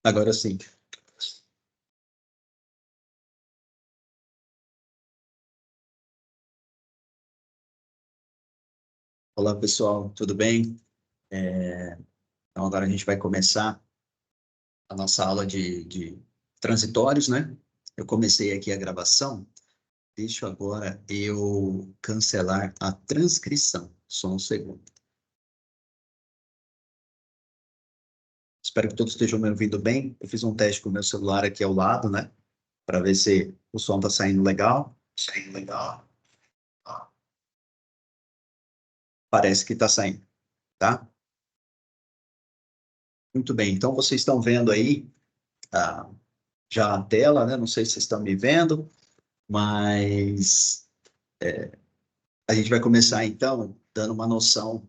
Agora sim. Olá, pessoal, tudo bem? Então, agora a gente vai começar a nossa aula de transitórios, né? Eu comecei aqui a gravação, deixa agora eu cancelar a transcrição. Só um segundo. Espero que todos estejam me ouvindo bem. Eu fiz um teste com o meu celular aqui ao lado, né? Para ver se o som está saindo legal. Saindo legal. Ó, parece que está saindo, tá? Muito bem, então vocês estão vendo aí ah, já a tela, né? Não sei se vocês estão me vendo, mas a gente vai começar, então, dando uma noção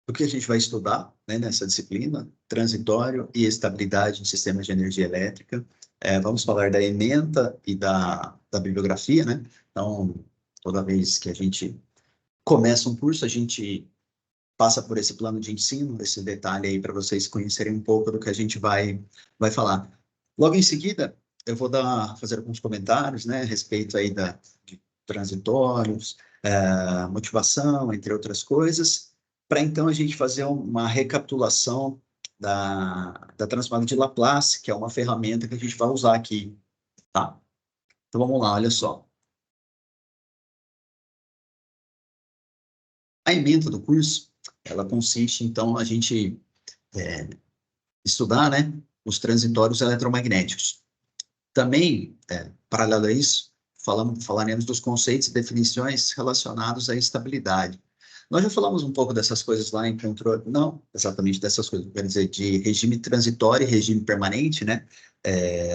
do que a gente vai estudar, né, nessa disciplina, transitório e estabilidade em sistemas de energia elétrica. Vamos falar da ementa e da bibliografia, né? Então, toda vez que a gente começa um curso, a gente passa por esse plano de ensino, esse detalhe aí para vocês conhecerem um pouco do que a gente vai falar. Logo em seguida, eu vou fazer alguns comentários, né, a respeito aí de transitórios, motivação, entre outras coisas, para então a gente fazer uma recapitulação da transformada de Laplace, que é uma ferramenta que a gente vai usar aqui, tá? Então vamos lá, olha só. A ementa do curso, ela consiste, então, a gente estudar, né, os transitórios eletromagnéticos. Também, paralelo a isso, falaremos dos conceitos e definições relacionados à estabilidade. Nós já falamos um pouco dessas coisas lá em controle, não exatamente dessas coisas, quer dizer, de regime transitório e regime permanente, né?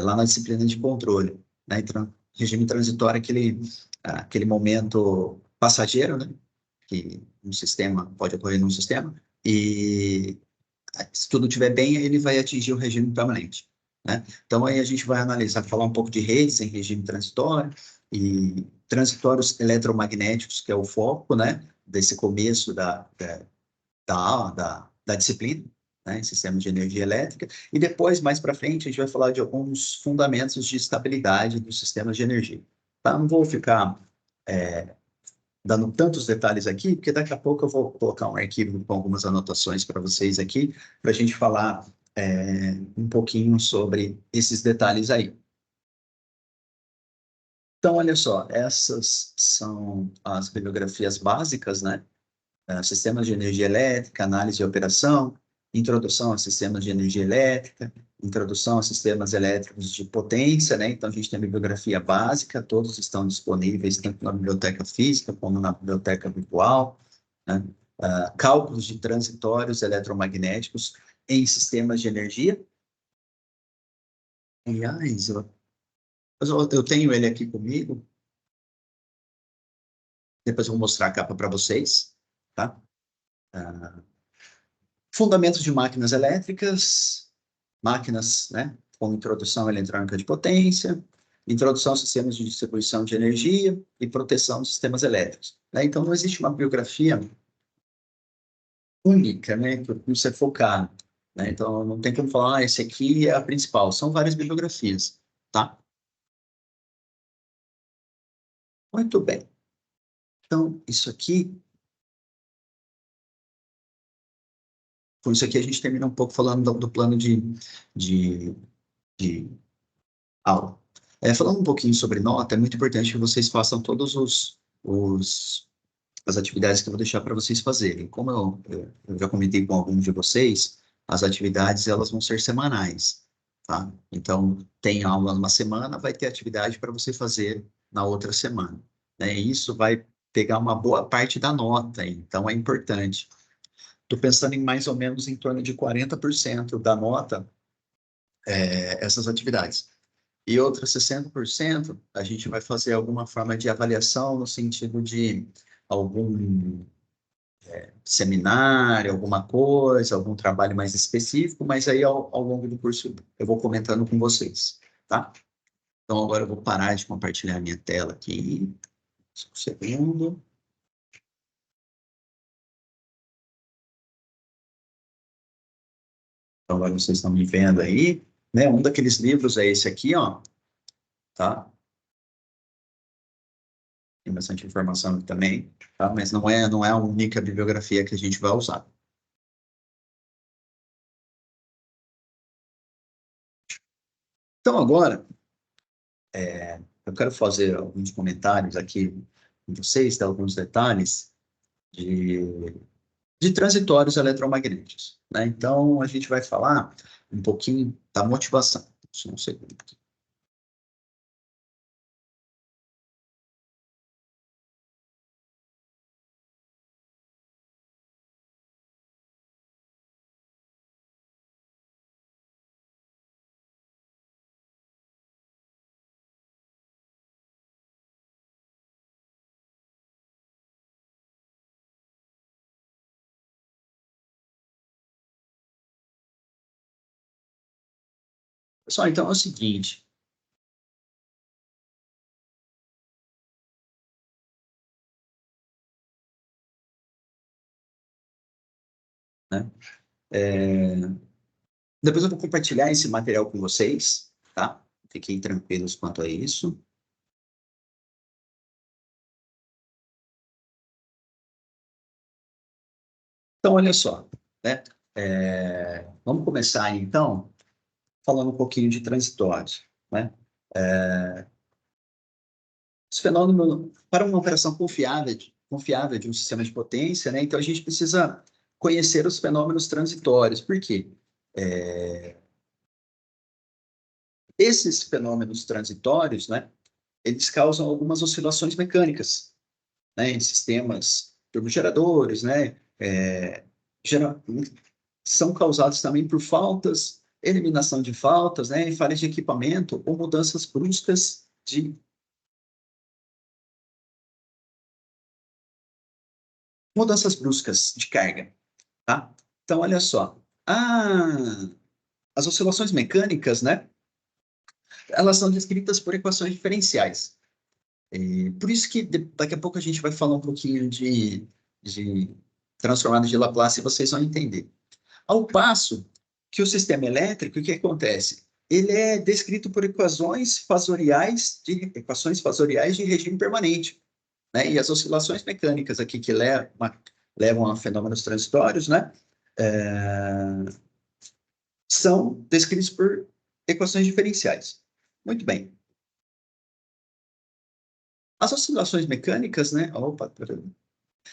Lá na disciplina de controle. Né? Então, regime transitório é aquele momento passageiro, né? Que um sistema pode ocorrer num sistema, e se tudo estiver bem, ele vai atingir o regime permanente. Né? Então, aí a gente vai analisar, falar um pouco de redes em regime transitório e transitórios eletromagnéticos, que é o foco, né, desse começo da disciplina, né, em sistemas de energia elétrica, e depois, mais para frente, a gente vai falar de alguns fundamentos de estabilidade dos sistemas de energia. Tá? Não vou ficar dando tantos detalhes aqui, porque daqui a pouco eu vou colocar um arquivo com algumas anotações para vocês aqui, para a gente falar um pouquinho sobre esses detalhes aí. Então, olha só, essas são as bibliografias básicas, né? Sistemas de energia elétrica, análise e operação, introdução a sistemas de energia elétrica, introdução a sistemas elétricos de potência, né? Então, a gente tem a bibliografia básica, todos estão disponíveis tanto na biblioteca física como na biblioteca virtual, né? Cálculos de transitórios eletromagnéticos em sistemas de energia. Aliás, eu tenho ele aqui comigo, depois eu vou mostrar a capa para vocês, tá? Ah, Fundamentos de máquinas elétricas, máquinas, né, com introdução eletrônica de potência, introdução a sistemas de distribuição de energia e proteção de sistemas elétricos. Né? Então, não existe uma bibliografia única, né, que você focar. Né? Então, não tem como falar, esse aqui é a principal. São várias bibliografias, tá? Muito bem. Então, com isso aqui a gente termina um pouco falando do plano de, de aula. Falando um pouquinho sobre nota, é muito importante que vocês façam todos as atividades que eu vou deixar para vocês fazerem. Como eu já comentei com alguns de vocês, as atividades elas vão ser semanais, tá? Então, tem aula numa semana, vai ter atividade para você fazer na outra semana. Né? E isso vai pegar uma boa parte da nota, então é importante. Estou pensando em mais ou menos em torno de 40% da nota, essas atividades. E outros 60% a gente vai fazer alguma forma de avaliação no sentido de algum seminário, alguma coisa, algum trabalho mais específico, mas aí ao longo do curso eu vou comentando com vocês, tá? Então agora eu vou parar de compartilhar minha tela aqui, só um segundo. Então, agora vocês estão me vendo aí, né? Um daqueles livros é esse aqui, ó, tá? Tem bastante informação aqui também, tá? Mas não é a única bibliografia que a gente vai usar. Então, agora, eu quero fazer alguns comentários aqui com vocês, dar alguns detalhes de, de transitórios eletromagnéticos, né? Então, a gente vai falar um pouquinho da motivação. Só um segundo aqui. Pessoal, então é o seguinte, né? É, depois eu vou compartilhar esse material com vocês, tá? Fiquem tranquilos quanto a isso. Então, olha só, né? Vamos começar, então, falando um pouquinho de transitórios, né? Esse fenômeno, para uma operação confiável de um sistema de potência, né? Então, a gente precisa conhecer os fenômenos transitórios. Por quê? Esses fenômenos transitórios, né? Eles causam algumas oscilações mecânicas, né? Em sistemas turbogeradores, né? Gera, são causados também por faltas, eliminação de faltas, né, falhas de equipamento ou mudanças bruscas de carga, tá? Então, olha só, as oscilações mecânicas, né, elas são descritas por equações diferenciais. E por isso que daqui a pouco a gente vai falar um pouquinho de transformada de Laplace e vocês vão entender. Ao passo que o sistema elétrico, o que acontece? Ele é descrito por equações fasoriais de regime permanente, né? E as oscilações mecânicas aqui que levam a fenômenos transitórios, né? É, são descritos por equações diferenciais. Muito bem. As oscilações mecânicas, né? Opa,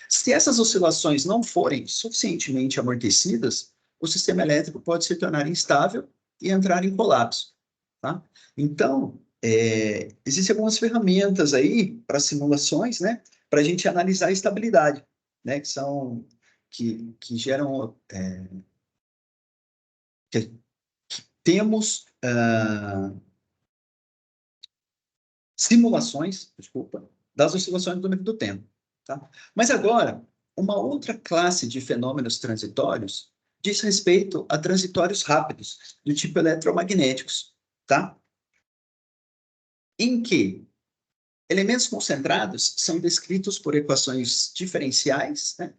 se essas oscilações não forem suficientemente amortecidas, o sistema elétrico pode se tornar instável e entrar em colapso, tá? Então, existem algumas ferramentas aí para simulações, né? Para a gente analisar a estabilidade, né? Que geram, que temos simulações, desculpa, das oscilações do do tempo. Tá? Mas agora, uma outra classe de fenômenos transitórios diz respeito a transitórios rápidos, do tipo eletromagnéticos, tá? Em que elementos concentrados são descritos por equações diferenciais, né?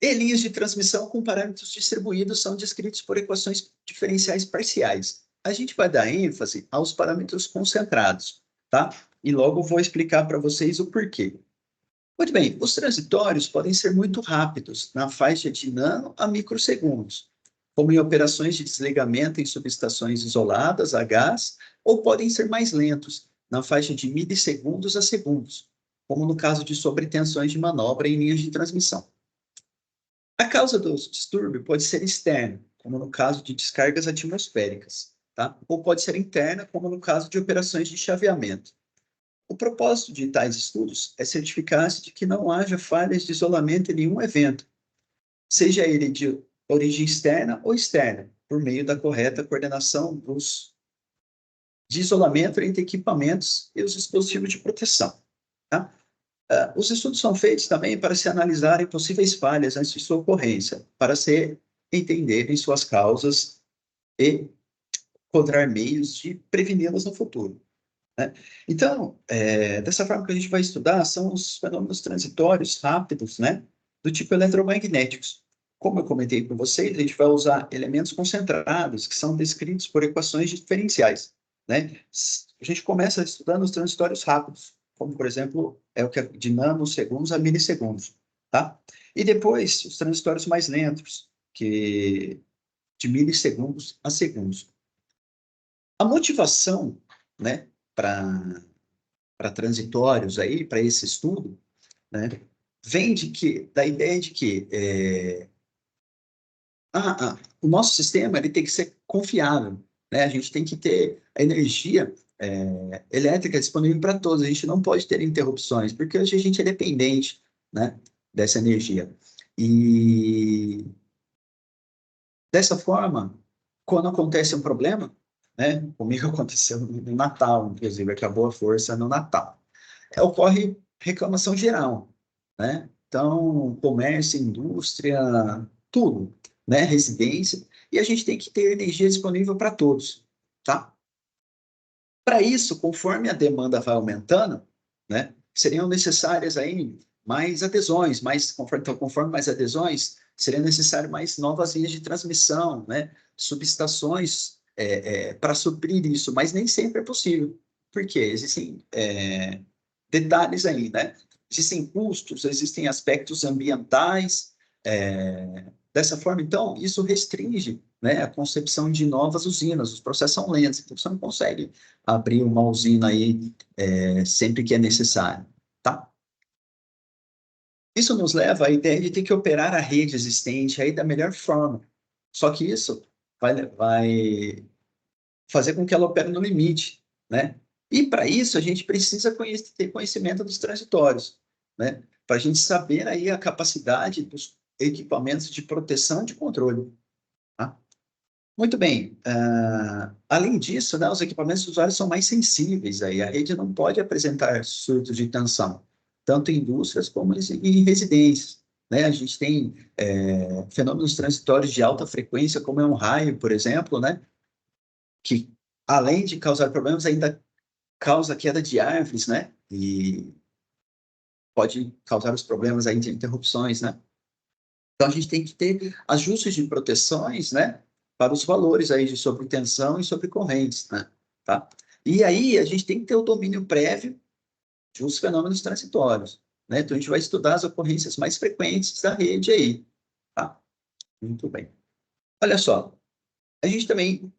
E linhas de transmissão com parâmetros distribuídos são descritos por equações diferenciais parciais. A gente vai dar ênfase aos parâmetros concentrados, tá? E logo vou explicar para vocês o porquê. Muito bem, os transitórios podem ser muito rápidos, na faixa de nano a microsegundos, como em operações de desligamento em subestações isoladas a gás, ou podem ser mais lentos, na faixa de milissegundos a segundos, como no caso de sobretensões de manobra em linhas de transmissão. A causa do distúrbio pode ser externa, como no caso de descargas atmosféricas, tá? Ou pode ser interna, como no caso de operações de chaveamento. O propósito de tais estudos é certificar-se de que não haja falhas de isolamento em nenhum evento, seja ele de origem externa ou externa, por meio da correta coordenação de isolamento entre equipamentos e os dispositivos de proteção. Tá? Os estudos são feitos também para se analisarem possíveis falhas antes de sua ocorrência, para se entenderem suas causas e encontrar meios de preveni-las no futuro. Né? Então, dessa forma que a gente vai estudar, são os fenômenos transitórios rápidos, né, do tipo eletromagnéticos. como eu comentei com vocês, a gente vai usar elementos concentrados, que são descritos por equações diferenciais, né? A gente começa estudando os transitórios rápidos, como, por exemplo, é o que é de nanosegundos a milissegundos, tá? E depois, os transitórios mais lentos, que de milissegundos a segundos. A motivação, né, para transitórios aí, para esse estudo, né, vem da ideia de que o nosso sistema ele tem que ser confiável, né? A gente tem que ter a energia elétrica disponível para todos. A gente não pode ter interrupções, porque hoje a gente é dependente, né, dessa energia. E dessa forma, quando acontece um problema, né, comigo aconteceu no Natal, inclusive, acabou a força no Natal. Ocorre reclamação geral, né? Então, comércio, indústria, tudo, né? Residência, e a gente tem que ter energia disponível para todos, tá? Para isso, conforme a demanda vai aumentando, né? Seriam necessárias aí mais adesões, conforme mais adesões, seria necessário mais novas linhas de transmissão, né? Subestações para suprir isso, mas nem sempre é possível, porque existem detalhes aí, né? Existem custos, existem aspectos ambientais. Dessa forma, então, isso restringe, né, a concepção de novas usinas. Os processos são lentos, então você não consegue abrir uma usina aí sempre que é necessário, tá? Isso nos leva à ideia de ter que operar a rede existente aí da melhor forma. Só que isso vai fazer com que ela opere no limite, né? E para isso a gente precisa ter conhecimento dos transitórios, né? Para a gente saber aí a capacidade dos equipamentos de proteção e de controle, tá? Muito bem. Além disso, né, os equipamentos dos usuários são mais sensíveis aí. A rede não pode apresentar surtos de tensão, tanto em indústrias como em residências, né? A gente tem fenômenos transitórios de alta frequência, como é um raio, por exemplo, né? Que além de causar problemas, ainda causa queda de árvores, né? E pode causar os problemas aí de interrupções, né? Então a gente tem que ter ajustes de proteções, né? Para os valores aí de sobretensão e sobrecorrentes, né? Tá? E aí a gente tem que ter o domínio prévio dos fenômenos transitórios, né? Então a gente vai estudar as ocorrências mais frequentes da rede aí, tá? Muito bem. Olha só, a gente também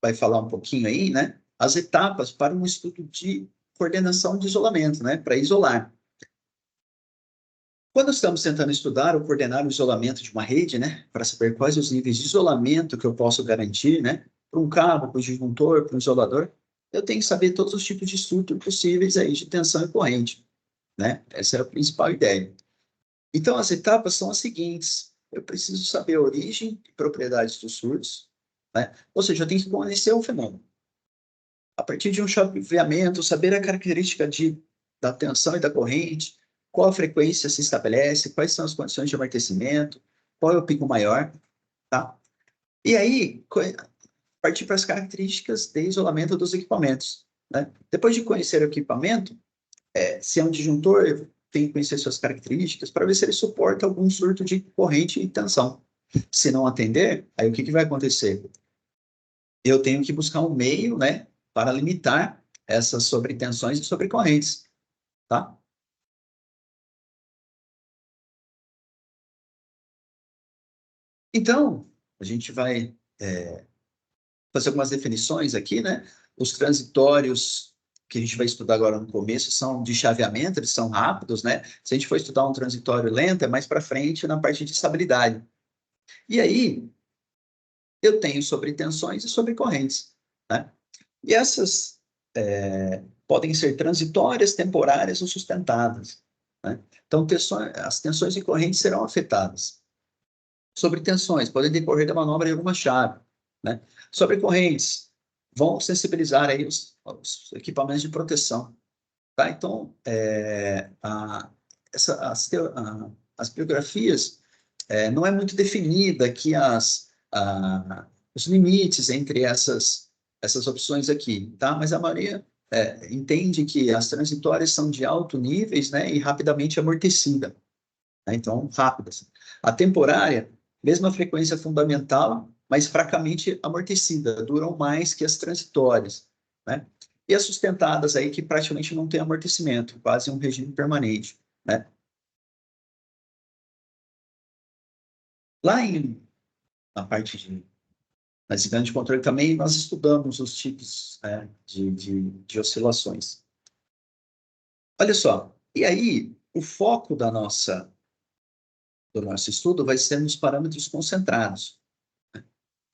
vai falar um pouquinho aí, né? As etapas para um estudo de coordenação de isolamento, né? Para isolar. Quando estamos tentando estudar ou coordenar o isolamento de uma rede, né? Para saber quais os níveis de isolamento que eu posso garantir, né? Para um cabo, para um disjuntor, para um isolador, eu tenho que saber todos os tipos de surto possíveis aí de tensão e corrente, né? Essa é a principal ideia. Então, as etapas são as seguintes. Eu preciso saber a origem e propriedades dos surtos, né? Ou seja, eu tenho que conhecer o fenômeno. A partir de um chaveamento, saber a característica da tensão e da corrente, qual a frequência se estabelece, quais são as condições de amortecimento, qual é o pico maior, tá? E aí, partir para as características de isolamento dos equipamentos, né? Depois de conhecer o equipamento, se é um disjuntor, eu tenho que conhecer suas características para ver se ele suporta algum surto de corrente e tensão. Se não atender, aí o que vai acontecer? Eu tenho que buscar um meio, né, para limitar essas sobretensões e sobrecorrentes, tá? Então, a gente vai fazer algumas definições aqui, né? Os transitórios que a gente vai estudar agora no começo são de chaveamento, eles são rápidos, né? Se a gente for estudar um transitório lento, é mais para frente na parte de estabilidade. E aí, eu tenho sobretensões e sobrecorrentes, né? E essas podem ser transitórias, temporárias ou sustentadas, né? Então, as tensões e correntes serão afetadas. Sobretensões podem decorrer da manobra de alguma chave, né? Sobrecorrentes vão sensibilizar aí os equipamentos de proteção, tá? Então, as biografias não é muito definida aqui os limites entre essas opções aqui, tá? Mas a maioria entende que as transitórias são de alto níveis, né, e rapidamente amortecida, né? Então, rápidas. A temporária, mesma frequência fundamental, mas fracamente amortecida, duram mais que as transitórias, né? E as sustentadas aí que praticamente não tem amortecimento, quase um regime permanente, né? Lá na parte na disciplina de controle também, nós estudamos os tipos, né, de oscilações. Olha só, e aí o foco do nosso estudo vai ser nos parâmetros concentrados.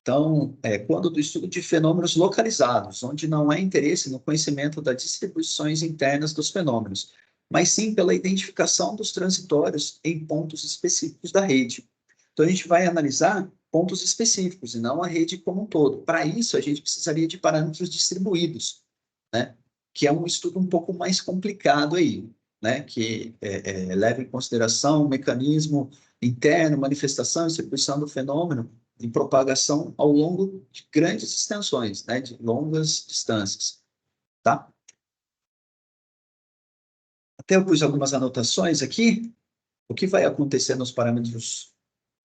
Então, quando do estudo de fenômenos localizados, onde não há interesse no conhecimento das distribuições internas dos fenômenos, mas sim pela identificação dos transitórios em pontos específicos da rede. Então, a gente vai analisar pontos específicos e não a rede como um todo. Para isso, a gente precisaria de parâmetros distribuídos, né? Que é um estudo um pouco mais complicado aí, né? Que leva em consideração o mecanismo interno, manifestação e distribuição do fenômeno de propagação ao longo de grandes extensões, né? De longas distâncias, tá? Até eu pus algumas anotações aqui. O que vai acontecer nos parâmetros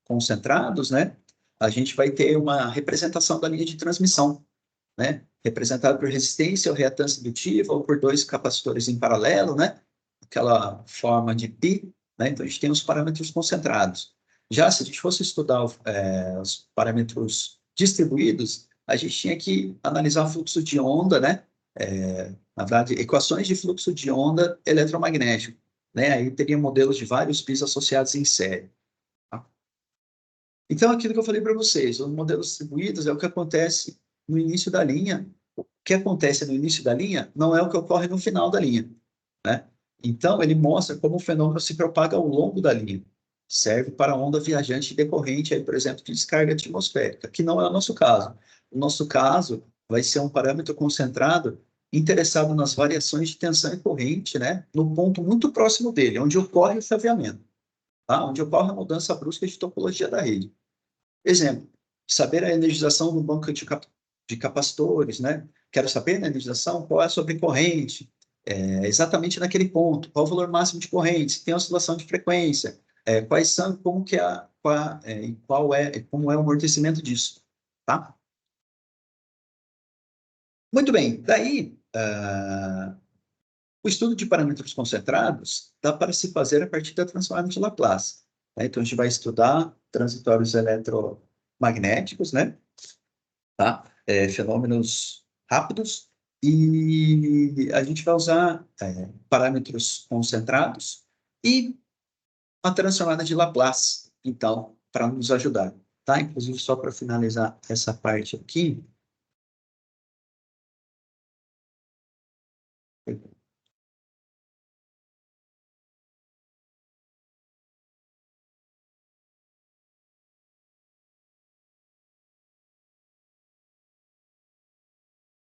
concentrados, né? A gente vai ter uma representação da linha de transmissão, né? Representada por resistência ou reatância indutiva ou por dois capacitores em paralelo, né? Aquela forma de pi, né? Então a gente tem os parâmetros concentrados. Já se a gente fosse estudar os parâmetros distribuídos, a gente tinha que analisar fluxo de onda, né? Na verdade, equações de fluxo de onda eletromagnético, né? Aí teria modelos de vários pis associados em série. Tá? Então, aquilo que eu falei para vocês, os modelos distribuídos é o que acontece no início da linha. O que acontece no início da linha não é o que ocorre no final da linha, né? Então, ele mostra como o fenômeno se propaga ao longo da linha. Serve para onda viajante decorrente, aí, por exemplo, de descarga atmosférica, que não é o nosso caso. O nosso caso vai ser um parâmetro concentrado interessado nas variações de tensão e corrente, né? No ponto muito próximo dele, onde ocorre o chaveamento, tá? Onde ocorre a mudança brusca de topologia da rede. Exemplo, saber a energização do banco de capacitores, né? Quero saber na energização qual é a sobrecorrente, exatamente naquele ponto, qual o valor máximo de corrente, se tem oscilação de frequência, quais são, como que é, como é o amortecimento disso, tá? Muito bem, daí, o estudo de parâmetros concentrados dá para se fazer a partir da transformada de Laplace, né? Então, a gente vai estudar transitórios eletromagnéticos, né? Tá? Fenômenos rápidos, e a gente vai usar parâmetros concentrados e a transformada de Laplace, então, para nos ajudar. Tá? Inclusive, só para finalizar essa parte aqui,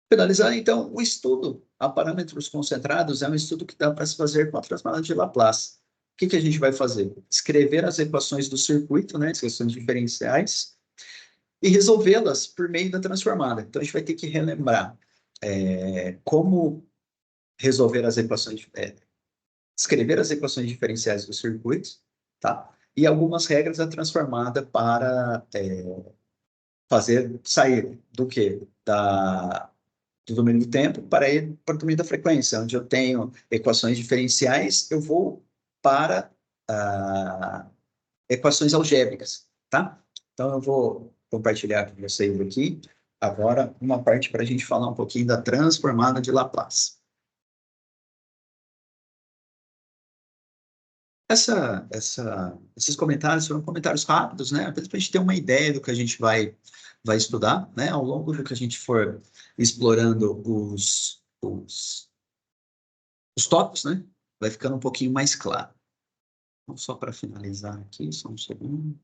finalizar, então, o estudo a parâmetros concentrados é um estudo que dá para se fazer com a transformada de Laplace. O que, que a gente vai fazer? Escrever as equações do circuito, né, as equações diferenciais, e resolvê-las por meio da transformada. Então, a gente vai ter que relembrar como resolver as equações, escrever as equações diferenciais dos circuitos, tá? E algumas regras da transformada para fazer sair do que? Do domínio do tempo para ir para o domínio da frequência, onde eu tenho equações diferenciais, eu vou para equações algébricas, tá? Então, eu vou compartilhar com vocês aqui agora uma parte para a gente falar um pouquinho da transformada de Laplace. Esses comentários foram comentários rápidos, né? Apenas para a gente ter uma ideia do que a gente vai estudar, né? Ao longo do que a gente for explorando os tópicos, né? Vai ficando um pouquinho mais claro. Então, só para finalizar aqui, só um segundo.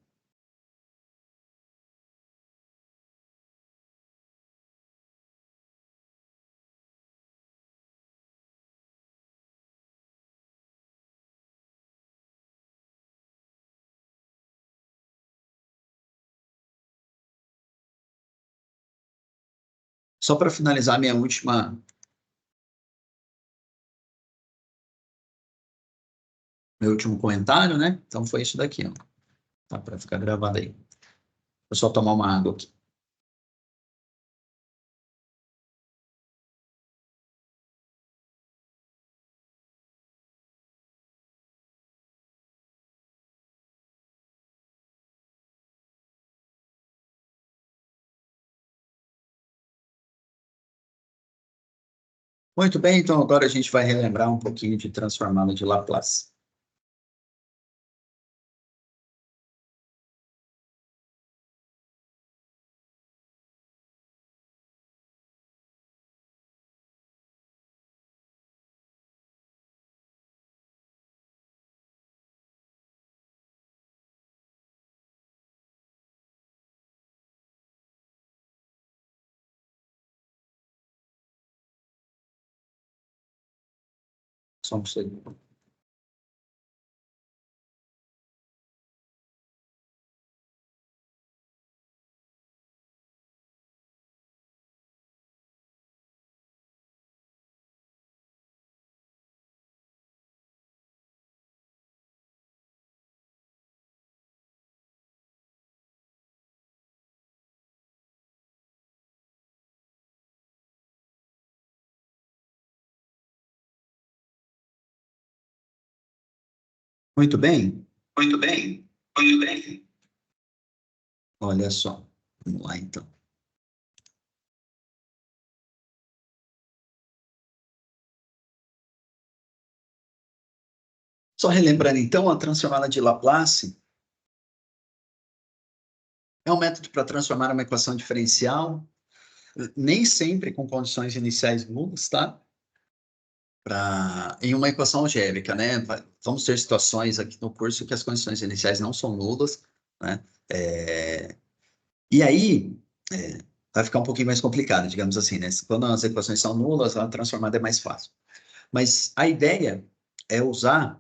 Só para finalizar minha última meu último comentário, né? Então foi isso daqui, ó. Tá para ficar gravado aí. Vou só tomar uma água aqui. Muito bem, então agora a gente vai relembrar um pouquinho de transformada de Laplace. Só um segundo. Muito bem. Muito bem. Muito bem. Olha só. Vamos lá, então. Só relembrando, então, a transformada de Laplace é um método para transformar uma equação diferencial, nem sempre com condições iniciais nulas, tá? Em uma equação algébrica, né? Vamos ter situações aqui no curso que as condições iniciais não são nulas, né? E aí, vai ficar um pouquinho mais complicado, digamos assim, né? Quando as equações são nulas, a transformada é mais fácil. Mas a ideia é usar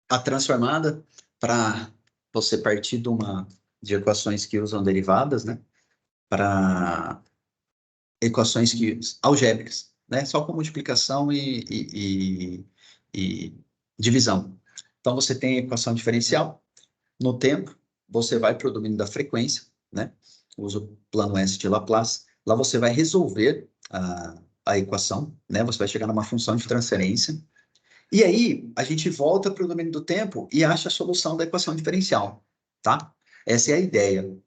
a transformada para você partir de equações que usam derivadas, né? Para equações algébricas, né? Só com multiplicação e divisão. Então, você tem a equação diferencial. No tempo, você vai para o domínio da frequência, né? Usa o plano S de Laplace. Lá você vai resolver a equação, né? Você vai chegar numa função de transferência. E aí, a gente volta para o domínio do tempo e acha a solução da equação diferencial, tá? Essa é a ideia.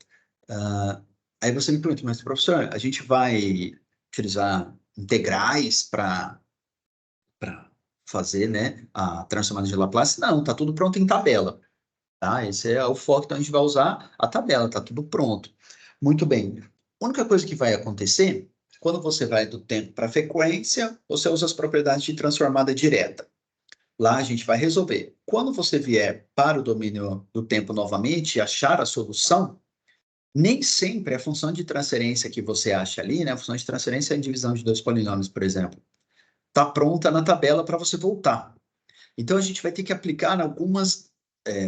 Aí você me pergunta, mas professor, a gente vai utilizar integrais para fazer, né, a transformada de Laplace? Não, tá tudo pronto em tabela, tá? Esse é o foco, então a gente vai usar a tabela, tá tudo pronto. Muito bem. A única coisa que vai acontecer, quando você vai do tempo para a frequência, você usa as propriedades de transformada direta. Lá a gente vai resolver. Quando você vier para o domínio do tempo novamente e achar a solução, nem sempre a função de transferência que você acha ali, né? A função de transferência é a divisão de dois polinômios, por exemplo, está pronta na tabela para você voltar. Então a gente vai ter que aplicar algumas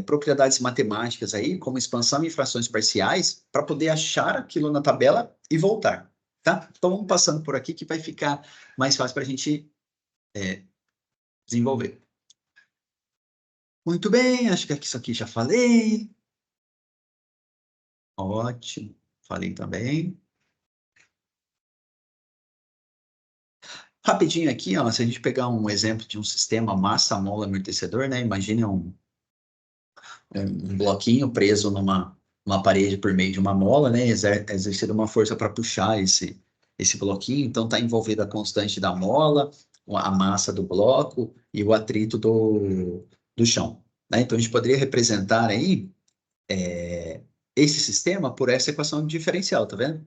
propriedades matemáticas aí, como expansão e frações parciais, para poder achar aquilo na tabela e voltar, tá? Então vamos passando por aqui que vai ficar mais fácil para a gente desenvolver. Muito bem, acho que isso aqui já falei. Ótimo, falei também. Rapidinho aqui, ó, se a gente pegar um exemplo de um sistema massa-mola amortecedor, né? Imagine um bloquinho preso numa parede por meio de uma mola, né? Exercendo uma força para puxar esse bloquinho. Então, está envolvida a constante da mola, a massa do bloco e o atrito do chão, né? Então, a gente poderia representar aí esse sistema por essa equação diferencial, tá vendo?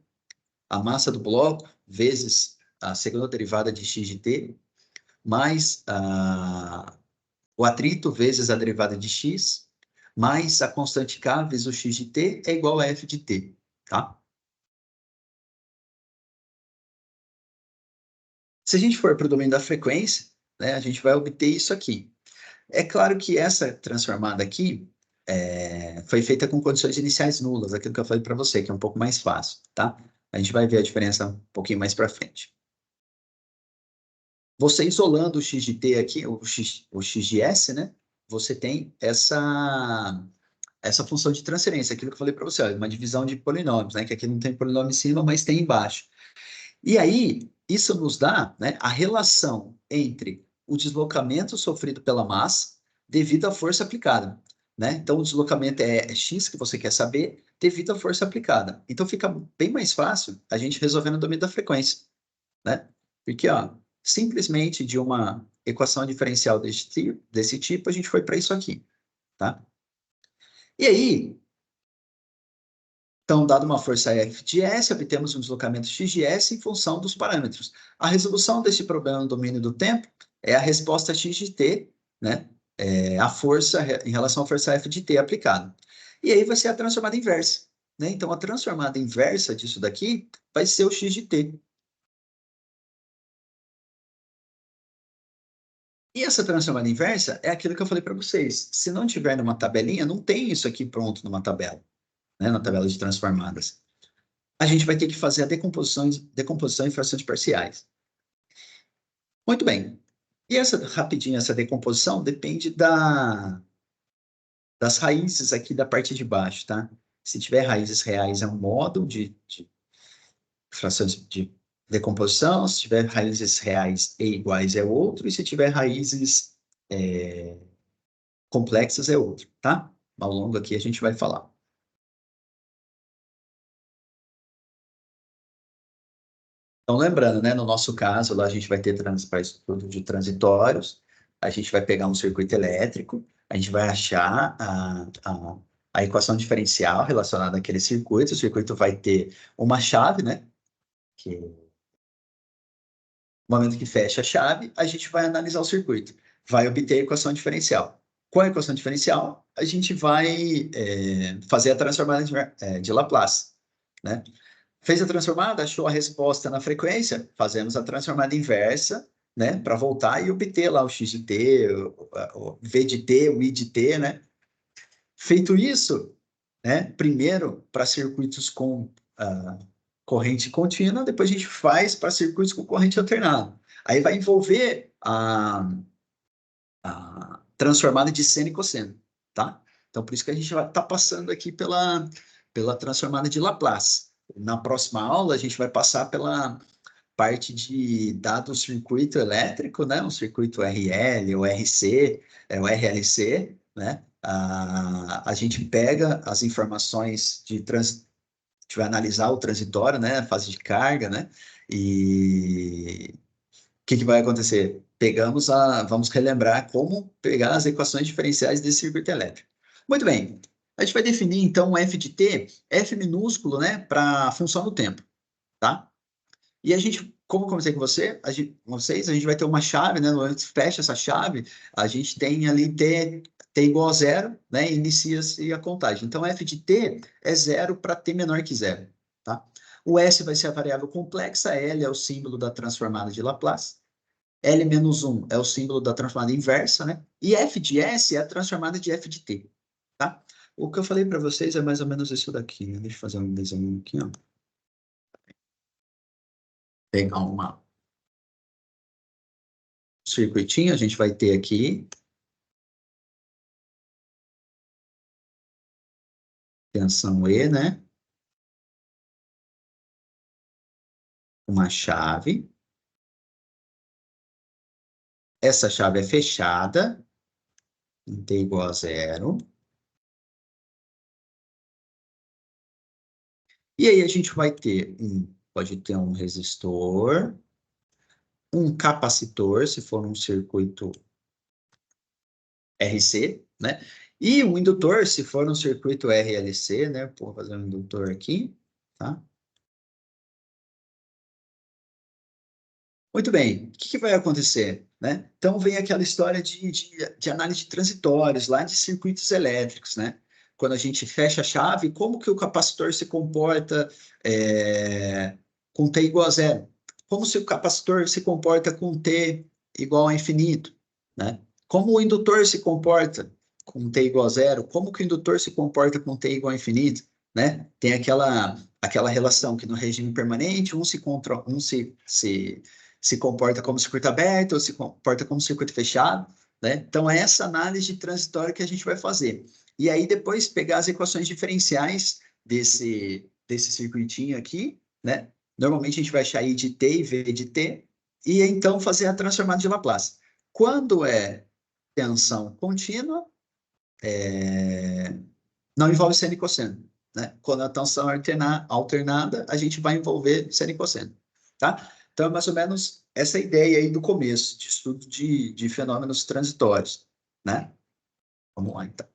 A massa do bloco vezes a segunda derivada de x de t, mais o atrito vezes a derivada de x, mais a constante k vezes o x de t é igual a f de t, tá? Se a gente for para o domínio da frequência, né, a gente vai obter isso aqui. É claro que essa transformada aqui foi feita com condições iniciais nulas, aquilo que eu falei para você, que é um pouco mais fácil, tá? A gente vai ver a diferença um pouquinho mais para frente. você isolando o x de t aqui, o x de s, né? Você tem essa função de transferência, aquilo que eu falei para você, ó, uma divisão de polinômios, né? Que aqui não tem polinômio em cima, mas tem embaixo. E aí, isso nos dá, né, a relação entre o deslocamento sofrido pela massa devido à força aplicada, né? Então, o deslocamento é x que você quer saber devido à força aplicada. Então, fica bem mais fácil a gente resolver no domínio da frequência, né? Porque, ó, simplesmente de uma equação diferencial desse tipo, a gente foi para isso aqui, tá? E aí, então, dada uma força F de S, obtemos um deslocamento x de S em função dos parâmetros. A resolução deste problema no domínio do tempo é a resposta x de t, né? A força em relação à força F de t aplicada. E aí vai ser a transformada inversa, né? Então, a transformada inversa disso daqui vai ser o x de t. E essa transformada inversa é aquilo que eu falei para vocês. Se não tiver numa tabelinha, não tem isso aqui pronto numa tabela, né? Na tabela de transformadas. A gente vai ter que fazer a decomposição em frações parciais. Muito bem. E rapidinho, essa decomposição depende das raízes aqui da parte de baixo, tá? Se tiver raízes reais, é um modo de frações de decomposição. Se tiver raízes reais e iguais, é outro. E se tiver raízes complexas, é outro, tá? Ao longo aqui a gente vai falar. Então, lembrando, né, no nosso caso, lá a gente vai ter estudo de transitórios, a gente vai pegar um circuito elétrico, a gente vai achar a equação diferencial relacionada àquele circuito, o circuito vai ter uma chave, né, que no momento que fecha a chave, a gente vai analisar o circuito, vai obter a equação diferencial. Com a equação diferencial, a gente vai fazer a transformada de Laplace, né? Fez a transformada, achou a resposta na frequência, fazemos a transformada inversa, né, para voltar e obter lá o x de t, o v de t, o i de t, né? Feito isso, né, primeiro para circuitos com corrente contínua, depois a gente faz para circuitos com corrente alternada. Aí vai envolver a transformada de seno e cosseno, tá? Então, por isso que a gente vai estar passando aqui pela transformada de Laplace. Na próxima aula, a gente vai passar pela parte de dado circuito elétrico, né? Um circuito RL, ou RC, o RLC, né? A gente pega as informações a gente vai analisar o transitório, né? A fase de carga, né? E o que vai acontecer? Vamos relembrar como pegar as equações diferenciais desse circuito elétrico. Muito bem. A gente vai definir, então, f de t, f minúsculo, né, para a função do tempo, tá? E a gente, como eu comecei com vocês, a gente vai ter uma chave, né? No momento que fecha essa chave, a gente tem ali t igual a zero, né? Inicia-se a contagem. Então, f de t é zero para t menor que zero, tá? O s vai ser a variável complexa, L é o símbolo da transformada de Laplace, L menos 1 é o símbolo da transformada inversa, né? E f de s é a transformada de f de t, tá? O que eu falei para vocês é mais ou menos isso daqui, né? Deixa eu fazer um desenho aqui, ó. Pegar uma circuitinho, a gente vai ter aqui tensão E, né? Uma chave. Essa chave é fechada, em T igual a zero. E aí a gente vai ter pode ter um resistor, um capacitor, se for um circuito RC, né? E um indutor, se for um circuito RLC, né? Vou fazer um indutor aqui, tá? Muito bem, o que vai acontecer, né? Então vem aquela história de análise de transitórios, lá de circuitos elétricos, né? Quando a gente fecha a chave, como que o capacitor se comporta com T igual a zero? Como se o capacitor se comporta com T igual a infinito, né? Como o indutor se comporta com T igual a zero? Como que o indutor se comporta com T igual a infinito, né? Tem aquela relação que no regime permanente um se se comporta como circuito aberto ou se comporta como circuito fechado, né? Então, é essa análise transitória que a gente vai fazer. E aí, depois, pegar as equações diferenciais desse circuitinho aqui, né? Normalmente, a gente vai achar I de T e V de T, e então fazer a transformada de Laplace. Quando é tensão contínua, não envolve seno e cosseno, né? Quando a tensão é alternada, a gente vai envolver seno e cosseno, tá? Então, é mais ou menos essa ideia aí do começo, de estudo de fenômenos transitórios, né? Vamos lá, então.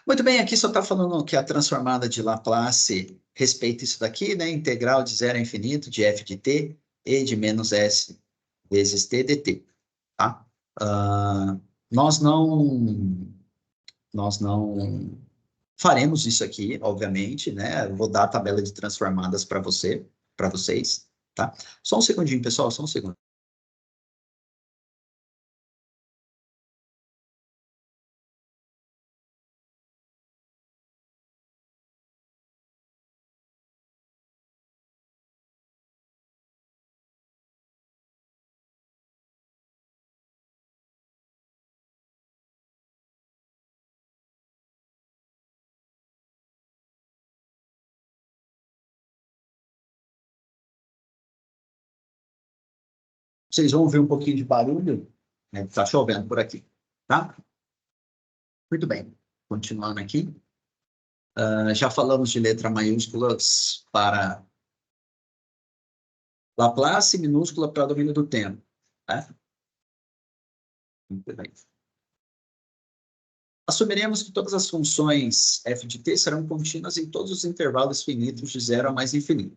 Muito bem, aqui só está falando que a transformada de Laplace respeita isso daqui, né? Integral de zero a infinito de f de t e de menos s vezes t dt, tá? Uh, nós não nós não faremos isso aqui, obviamente, né? Eu vou dar a tabela de transformadas para vocês, tá? Só um segundinho, pessoal, só um segundo. Vocês vão ouvir um pouquinho de barulho, né? Tá chovendo por aqui, tá? Muito bem. Continuando aqui. Já falamos de letra maiúsculas para Laplace, minúscula para domínio do tempo, tá? Muito bem. Assumiremos que todas as funções f de t serão contínuas em todos os intervalos finitos de zero a mais infinito.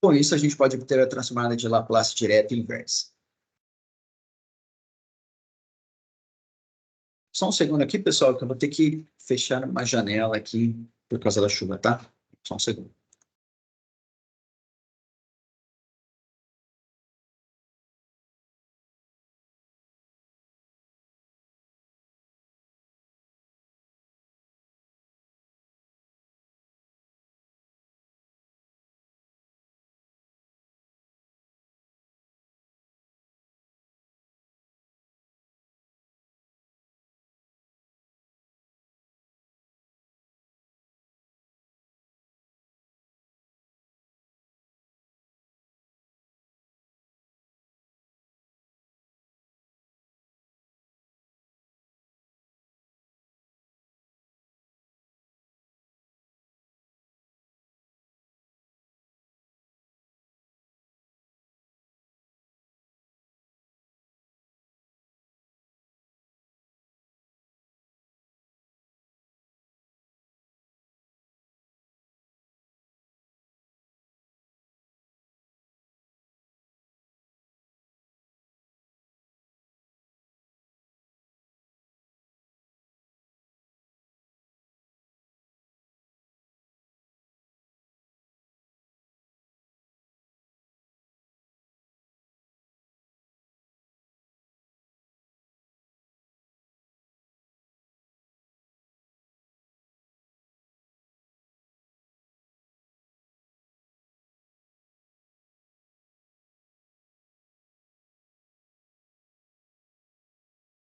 Com isso, a gente pode obter a transformada de Laplace direta e inversa. Só um segundo aqui, pessoal, que eu vou ter que fechar uma janela aqui por causa da chuva, tá? Só um segundo.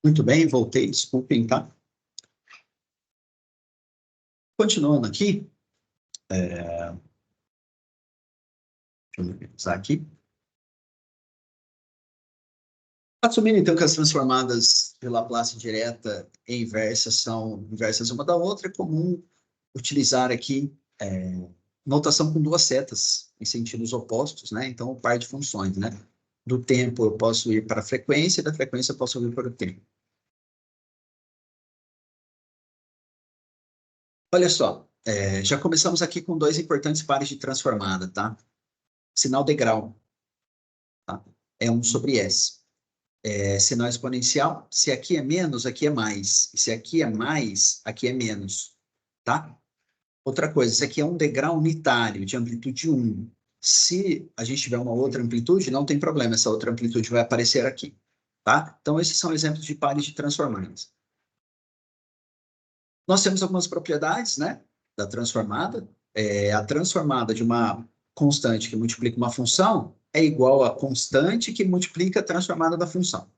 Muito bem, voltei, desculpem, tá? Continuando aqui, deixa eu organizar aqui. Assumindo, então, que as transformadas de Laplace direta e inversa são inversas uma da outra, é comum utilizar aqui notação com duas setas em sentidos opostos, né? Então, o par de funções, né? Do tempo eu posso ir para a frequência, e da frequência eu posso ir para o tempo. Olha só, já começamos aqui com dois importantes pares de transformada, tá? Sinal degrau, tá? É 1 sobre S. Sinal exponencial, se aqui é menos, aqui é mais. E se aqui é mais, aqui é menos, tá? Outra coisa, isso aqui é um degrau unitário de amplitude 1. Se a gente tiver uma outra amplitude, não tem problema, essa outra amplitude vai aparecer aqui, tá? Então, esses são exemplos de pares de transformadas. Nós temos algumas propriedades, né, da transformada. a transformada de uma constante que multiplica uma função é igual a constante que multiplica a transformada da função.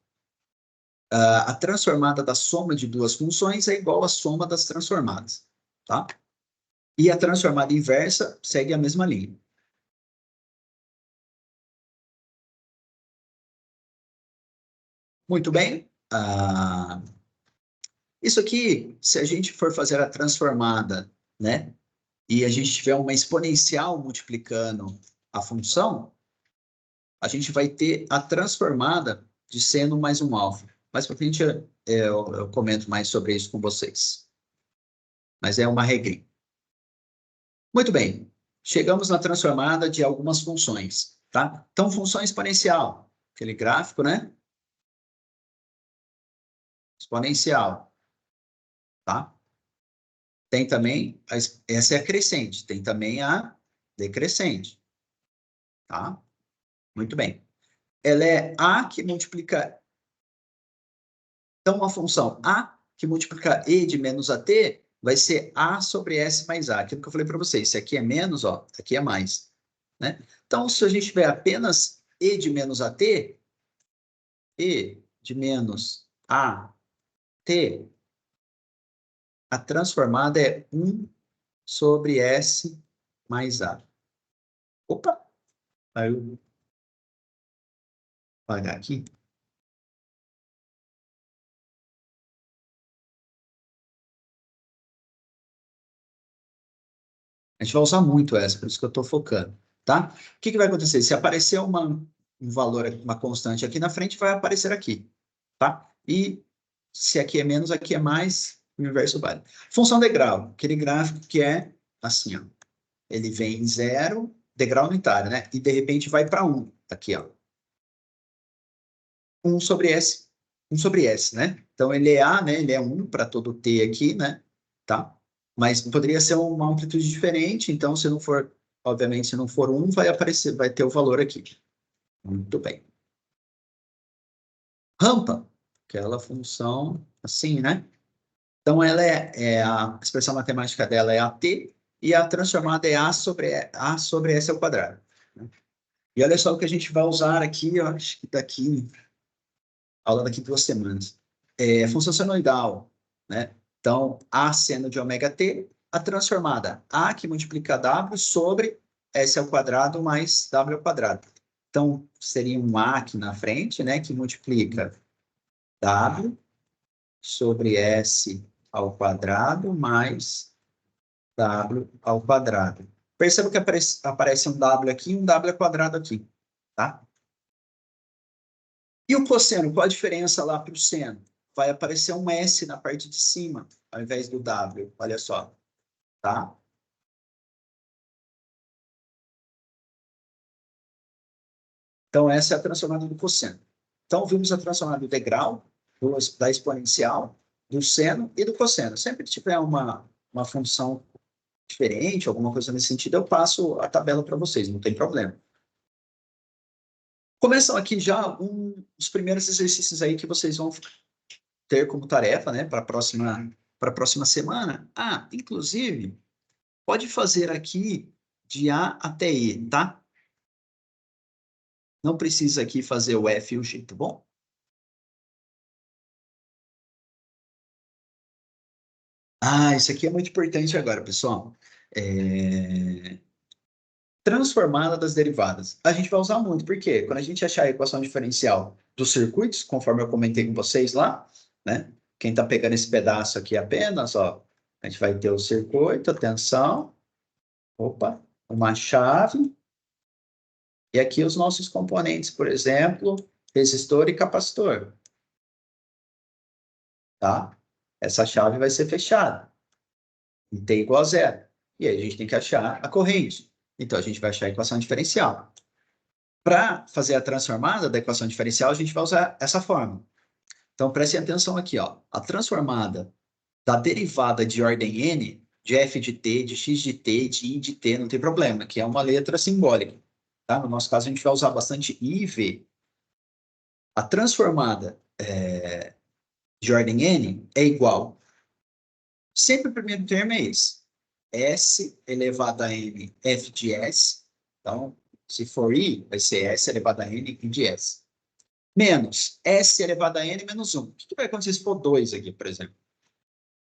A transformada da soma de duas funções é igual à soma das transformadas, tá? E a transformada inversa segue a mesma linha. Muito bem. Isso aqui, se a gente for fazer a transformada, né, e a gente tiver uma exponencial multiplicando a função, a gente vai ter a transformada de seno mais um alfa. Mais para frente eu comento mais sobre isso com vocês. Mas é uma regrinha. Muito bem. Chegamos na transformada de algumas funções, tá? Então, função exponencial, aquele gráfico, né? Exponencial, tá? Tem também, essa é a crescente, tem também a decrescente, tá? Muito bem. Ela é A que multiplica... Então, uma função A que multiplica E de menos a T vai ser A sobre S mais A. Aquilo que eu falei para vocês, se aqui é menos, ó, aqui é mais, né? Então, se a gente tiver apenas E de menos a T, E de menos a T, a transformada é 1 sobre S mais A. Opa! Aí eu vou apagar aqui. A gente vai usar muito essa, por isso que eu estou focando, tá? O que vai acontecer? Se aparecer um valor, uma constante aqui na frente, vai aparecer aqui, tá? E se aqui é menos, aqui é mais, o inverso vale. Função degrau, aquele gráfico que é assim, ó. Ele vem em 0, degrau unitário, né? E de repente vai para 1, aqui, ó. 1 sobre S, 1 sobre S, né? Então ele é A, né? Ele é 1 para todo T aqui, né? Tá? Mas poderia ser uma amplitude diferente, então se não for, obviamente, se não for 1, vai aparecer, vai ter o valor aqui. Muito bem. Rampa, aquela função assim, né? Então ela a expressão matemática dela é AT e a transformada é A sobre S ao quadrado, né? E olha só o que a gente vai usar aqui, eu acho que daqui, aula daqui 2 semanas. Função senoidal, né? Então, A seno de ômega t, a transformada A que multiplica W sobre S ao quadrado mais W ao quadrado. Então, seria um A aqui na frente, né? Que multiplica W sobre S ao quadrado mais W ao quadrado. Perceba que aparece um W aqui e um W ao quadrado aqui, tá? E o cosseno, qual a diferença lá para o seno? Vai aparecer um S na parte de cima, ao invés do W, olha só, tá? Então, essa é a transformada do cosseno. Então, vimos a transformada do degrau, da exponencial, do seno e do cosseno. Sempre que tiver uma função diferente, alguma coisa nesse sentido, eu passo a tabela para vocês, não tem problema. Começam aqui já os primeiros exercícios aí que vocês vão ter como tarefa, né, para a próxima semana. Ah, inclusive, pode fazer aqui de A até E, tá? Não precisa aqui fazer o F e o G, tá bom? Ah, isso aqui é muito importante agora, pessoal. Transformada das derivadas. A gente vai usar muito, porque quando a gente achar a equação diferencial dos circuitos, conforme eu comentei com vocês lá, né? Quem está pegando esse pedaço aqui apenas, ó, a gente vai ter o circuito, atenção, opa, uma chave, e aqui os nossos componentes, por exemplo, resistor e capacitor, tá? Essa chave vai ser fechada, e T igual a zero. E aí a gente tem que achar a corrente. Então, a gente vai achar a equação diferencial. Para fazer a transformada da equação diferencial, a gente vai usar essa fórmula. Então, prestem atenção aqui, ó. A transformada da derivada de ordem n, de f de t, de x de t, de i de t, não tem problema, que é uma letra simbólica. Tá? No nosso caso, a gente vai usar bastante i e v. A transformada de ordem n é igual. Sempre o primeiro termo é esse. S elevado a N f de S. Então, se for I, vai ser S elevado a N de S. Menos S elevado a N menos 1. O que vai acontecer se for 2 aqui, por exemplo?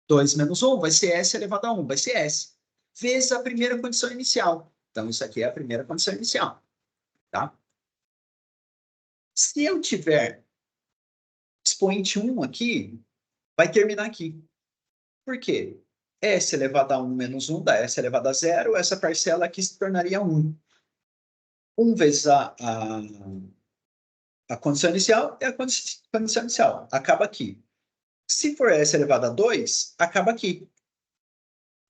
2 menos 1 vai ser S elevado a 1, vai ser S. Vezes a primeira condição inicial. Então, isso aqui é a primeira condição inicial. Tá? Se eu tiver expoente 1 aqui, vai terminar aqui. Por quê? S elevado a 1 menos 1 dá S elevado a 0, essa parcela aqui se tornaria 1. 1 vezes a condição inicial é a condição inicial. Acaba aqui. Se for S elevado a 2, acaba aqui.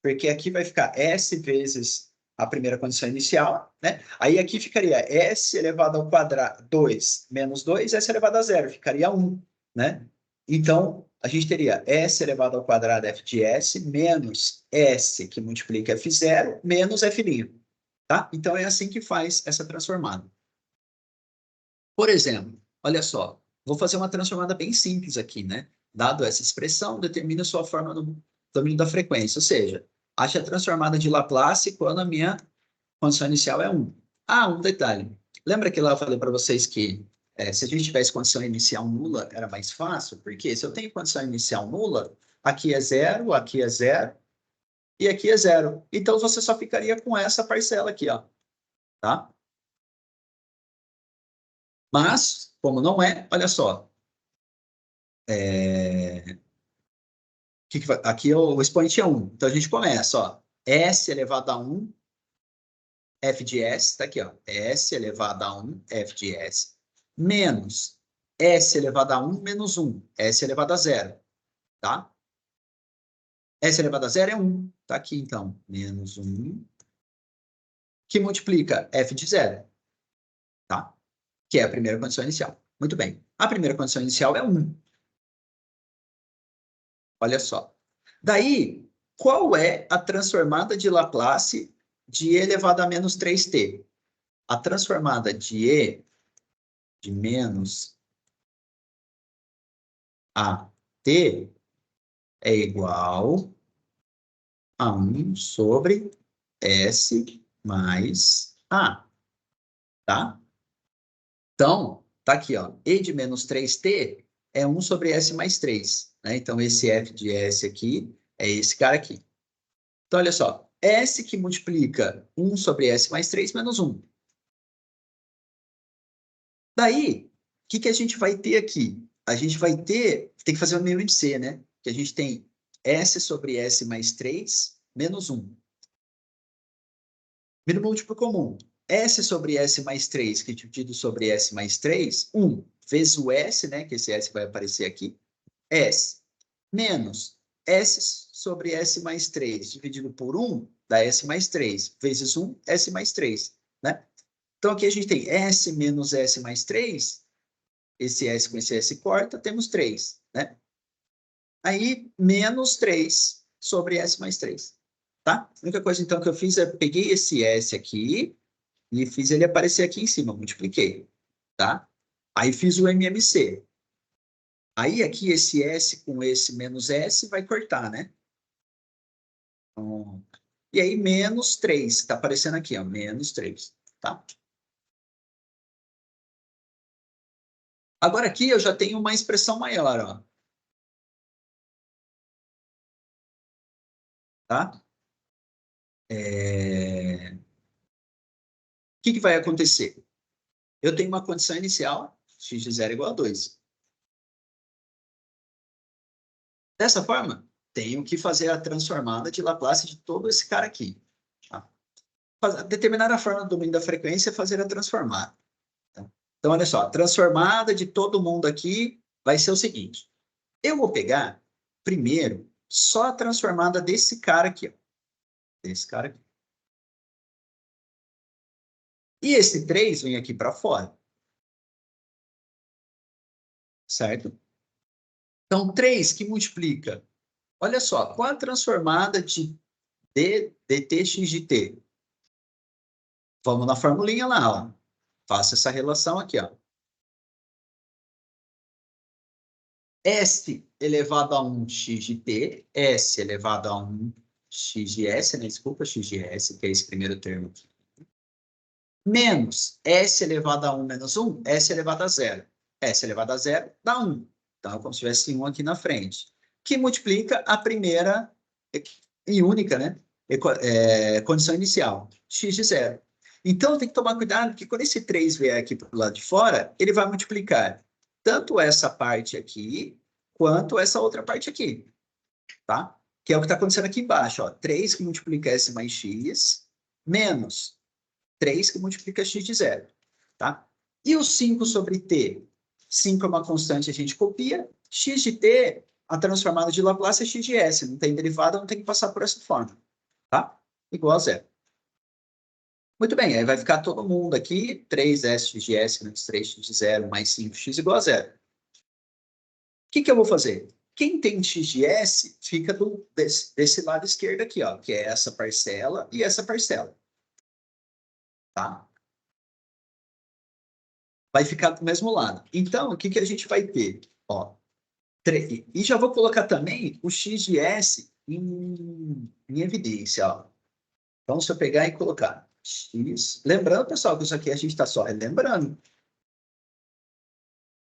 Porque aqui vai ficar S vezes a primeira condição inicial, né? Aí aqui ficaria S elevado ao quadrado 2 menos 2, S elevado a 0, ficaria 1, né? Então, a gente teria S elevado ao quadrado f de S menos S, que multiplica f0, menos f', tá? Então, é assim que faz essa transformada. Por exemplo, olha só, vou fazer uma transformada bem simples aqui, né? Dado essa expressão, determina sua forma no domínio da frequência, ou seja, ache a transformada de Laplace quando a minha condição inicial é 1. Ah, um detalhe. Lembra que lá eu falei para vocês que se a gente tivesse condição inicial nula, era mais fácil? Porque se eu tenho condição inicial nula, aqui é 0 e aqui é 0. Então, você só ficaria com essa parcela aqui, ó. Tá? Mas, como não é, olha só. Aqui o expoente é 1. Então, a gente começa, ó. S elevado a 1, f de S, tá aqui, ó. S elevado a 1, f de S, menos S elevado a 1 menos 1, S elevado a 0, tá? S elevado a 0 é 1, tá aqui, então. Menos 1, que multiplica f de 0, tá? Que é a primeira condição inicial. Muito bem. A primeira condição inicial é 1. Olha só. Daí, qual é a transformada de Laplace de e elevado a menos 3t? A transformada de e de menos a t é igual a 1 sobre s mais a, tá? Então, tá aqui, ó. E de menos 3t é 1 sobre s mais 3, né? Então, esse f de s aqui é esse cara aqui. Então, olha só. S que multiplica 1 sobre s mais 3 menos 1. Daí, o que a gente vai ter aqui? A gente vai ter, tem que fazer o mínimo de C, né? Que a gente tem S sobre S mais 3 menos 1. Mínimo múltiplo comum. S sobre S mais 3, que é dividido sobre S mais 3, 1. Vezes o S, né? Que esse S vai aparecer aqui. S. Menos S sobre S mais 3, dividido por 1, dá S mais 3. Vezes 1, S mais 3, né? Então, aqui a gente tem S menos S mais 3, esse S com esse S corta, temos 3, né? Aí, menos 3 sobre S mais 3, tá? A única coisa, então, que eu fiz é peguei esse S aqui e fiz ele aparecer aqui em cima, multipliquei, tá? Aí fiz o MMC. Aí, aqui, esse S com esse menos S vai cortar, né? Então, e aí, menos 3, tá aparecendo aqui, ó, menos 3, tá? Agora, aqui, eu já tenho uma expressão maior, ó. Tá? O que vai acontecer? Eu tenho uma condição inicial, x de 0 igual a 2. Dessa forma, tenho que fazer a transformada de Laplace de todo esse cara aqui. Tá? Determinar a forma do domínio da frequência é fazer a transformada. Tá? Então, olha só, a transformada de todo mundo aqui vai ser o seguinte. Eu vou pegar, primeiro, só a transformada desse cara aqui. Ó. Desse cara aqui. E esse 3 vem aqui para fora. Certo? Então, 3 que multiplica. Olha só, qual a transformada de dt x de t? Vamos na formulinha lá, ó. Faça essa relação aqui, ó. S elevado a 1 x de t, S elevado a 1 x de s, né? Desculpa, x de s, que é esse primeiro termo aqui. Menos s elevado a 1 menos 1, s elevado a 0. S elevado a 0 dá 1. Então, é como se tivesse 1 aqui na frente. Que multiplica a primeira e única, né? Condição inicial, x de 0. Então, tem que tomar cuidado, porque quando esse 3 vier aqui para o lado de fora, ele vai multiplicar tanto essa parte aqui, quanto essa outra parte aqui, tá? Que é o que está acontecendo aqui embaixo, ó. 3 que multiplica s mais x, menos 3 que multiplica x de 0, tá? E o 5 sobre t? 5 é uma constante, a gente copia. X de t, a transformada de Laplace é x de s. Não tem derivada, não tem que passar por essa forma, tá? Igual a 0. Muito bem, aí vai ficar todo mundo aqui, 3s de s menos 3x de 0 mais 5x igual a 0. O que eu vou fazer? Quem tem x de s fica desse lado esquerdo aqui, ó, que é essa parcela e essa parcela. Tá? Vai ficar do mesmo lado. Então, o que a gente vai ter? Ó, e já vou colocar também o x de s em evidência. Ó. Então, se eu pegar e colocar x... Lembrando, pessoal, que isso aqui a gente está só relembrando.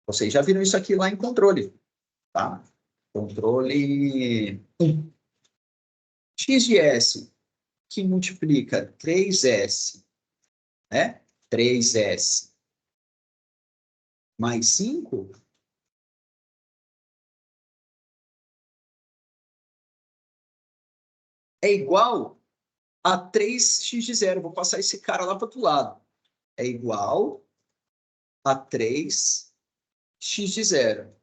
Vocês já viram isso aqui lá em controle. Tá? Controle 1. X de s que multiplica 3s, né? 3s mais 5 é igual a 3x de 0. Vou passar esse cara lá para o outro lado. É igual a 3x de 0.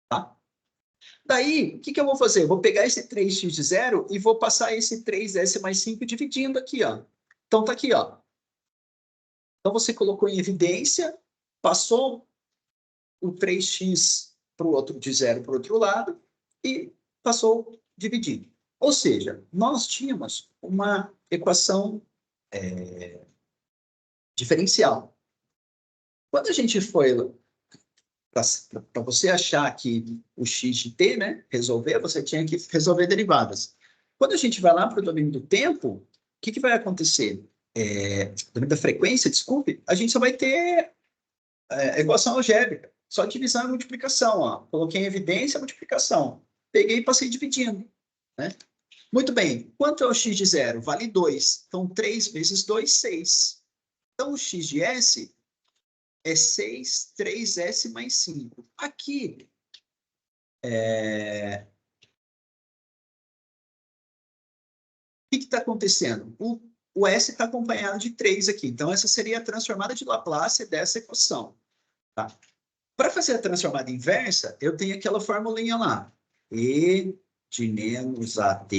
Tá? Daí, o que eu vou fazer? Eu vou pegar esse 3x de 0 e vou passar esse 3s mais 5 dividindo aqui, ó. Então, tá aqui, ó. Então, você colocou em evidência, passou o 3x pro outro, de 0 para o outro lado e passou dividindo. Ou seja, nós tínhamos uma equação diferencial. Quando a gente foi para você achar que o x de t, né, resolver, você tinha que resolver derivadas. Quando a gente vai lá para o domínio do tempo, o que vai acontecer? Domínio da frequência, desculpe, a gente só vai ter equação algébrica, só divisão e multiplicação. Ó. Coloquei em evidência a multiplicação. Peguei e passei dividindo. Né? Muito bem. Quanto é o x de 0? Vale 2. Então, 3 vezes 2, 6. Então, o x de s é 6, 3s mais 5. Aqui, o que está acontecendo? O s está acompanhado de 3 aqui. Então, essa seria a transformada de Laplace dessa equação. Tá? Para fazer a transformada inversa, eu tenho aquela formulinha lá. E de menos AT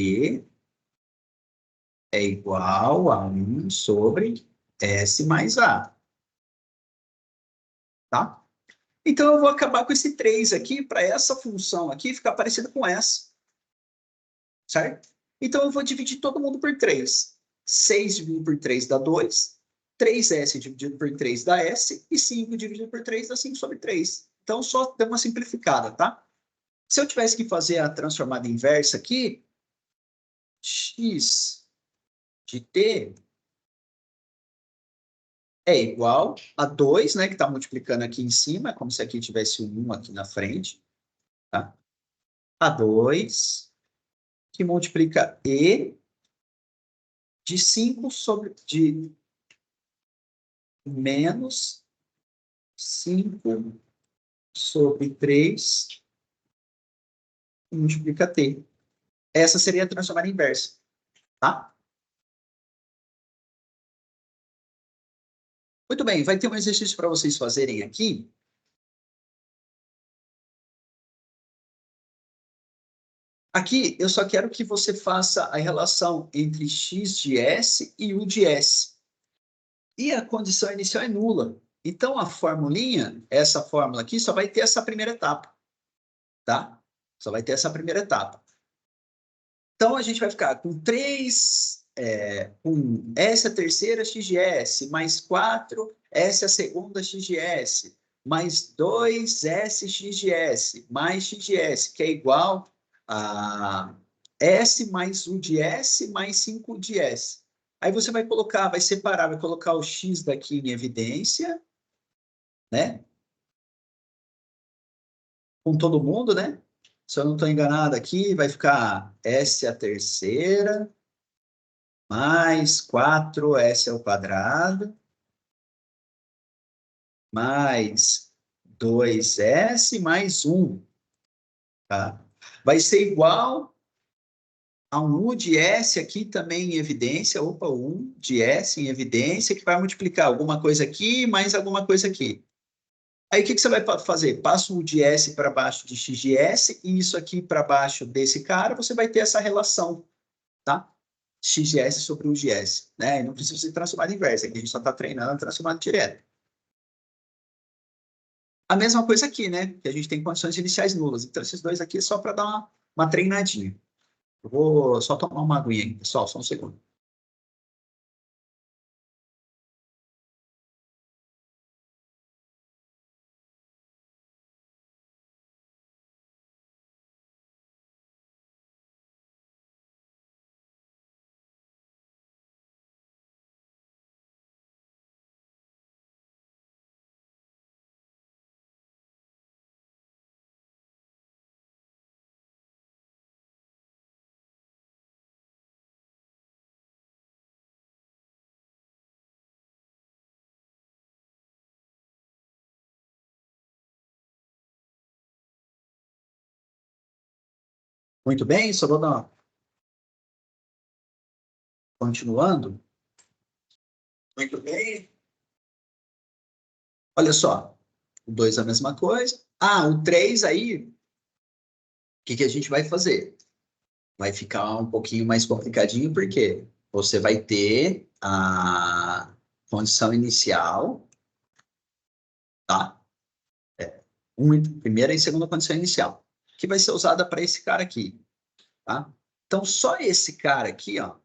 é igual a 1 sobre S mais A. Tá? Então, eu vou acabar com esse 3 aqui, para essa função aqui ficar parecida com essa. Certo? Então, eu vou dividir todo mundo por 3. 6 dividido por 3 dá 2. 3S dividido por 3 dá S. E 5 dividido por 3 dá 5 sobre 3. Então, só dá uma simplificada, tá? Se eu tivesse que fazer a transformada inversa aqui, x de t é igual a 2, né, que está multiplicando aqui em cima, como se aqui tivesse um 1 aqui na frente, tá? A 2, que multiplica e de 5 sobre, de menos 5 sobre 3, multiplica t. Essa seria a transformada inversa, tá? Muito bem, vai ter um exercício para vocês fazerem aqui. Aqui, eu só quero que você faça a relação entre x de s e u de s. E a condição inicial é nula. Então, a formulinha, essa fórmula aqui, só vai ter essa primeira etapa. Tá? Só vai ter essa primeira etapa. Então, a gente vai ficar com 3, com S a terceira x de s, mais 4, S a segunda x de s, mais 2S x de s, mais x de s, que é igual S mais U de S mais 5U de S. Aí você vai colocar, vai separar, vai colocar o X daqui em evidência, né? Com todo mundo, né? Se eu não estou enganado aqui, vai ficar S a terceira, mais 4S ao quadrado, mais 2S mais 1, tá? Vai ser igual a um U de S aqui também em evidência, opa, 1 de S em evidência, que vai multiplicar alguma coisa aqui mais alguma coisa aqui. Aí o que você vai fazer? Passa o U de S para baixo de X de S e isso aqui para baixo desse cara, você vai ter essa relação, tá? X de S sobre U de S, né? E não precisa ser transformado inverso, aqui a gente só está treinando transformado direto. A mesma coisa aqui, né? Que a gente tem condições iniciais nulas. Então, esses dois aqui é só para dar uma treinadinha. Eu vou só tomar uma aguinha aí, pessoal, só um segundo. Muito bem, só vou dar continuando. Muito bem. Olha só, o 2 é a mesma coisa. O 3 aí, o que a gente vai fazer? Vai ficar um pouquinho mais complicadinho, porque você vai ter a condição inicial, tá? Primeira e segunda condição inicial, que vai ser usada para esse cara aqui, tá? Então, só esse cara aqui, ó,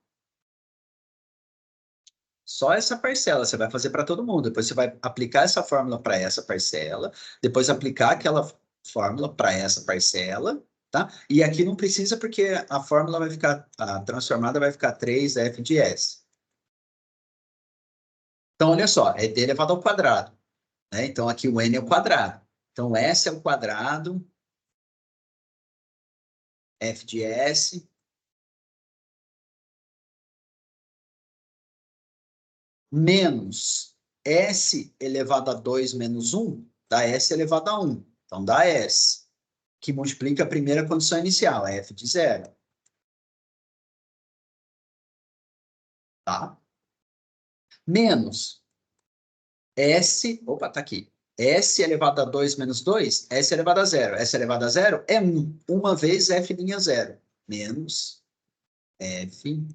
só essa parcela você vai fazer para todo mundo. Depois você vai aplicar essa fórmula para essa parcela, depois aplicar aquela fórmula para essa parcela, tá? E aqui não precisa porque a fórmula vai ficar, a transformada vai ficar 3F de S. Então, olha só, é d elevado ao quadrado, né? Então, aqui o n é o quadrado. Então, S é o quadrado, F de S, menos S elevado a 2 menos 1, dá S elevado a 1. Então, dá S, que multiplica a primeira condição inicial, F de zero. Tá? Menos S, opa, tá aqui. S elevado a 2 menos 2, S elevado a zero. S elevado a zero é 1. Uma vez F' zero. Menos F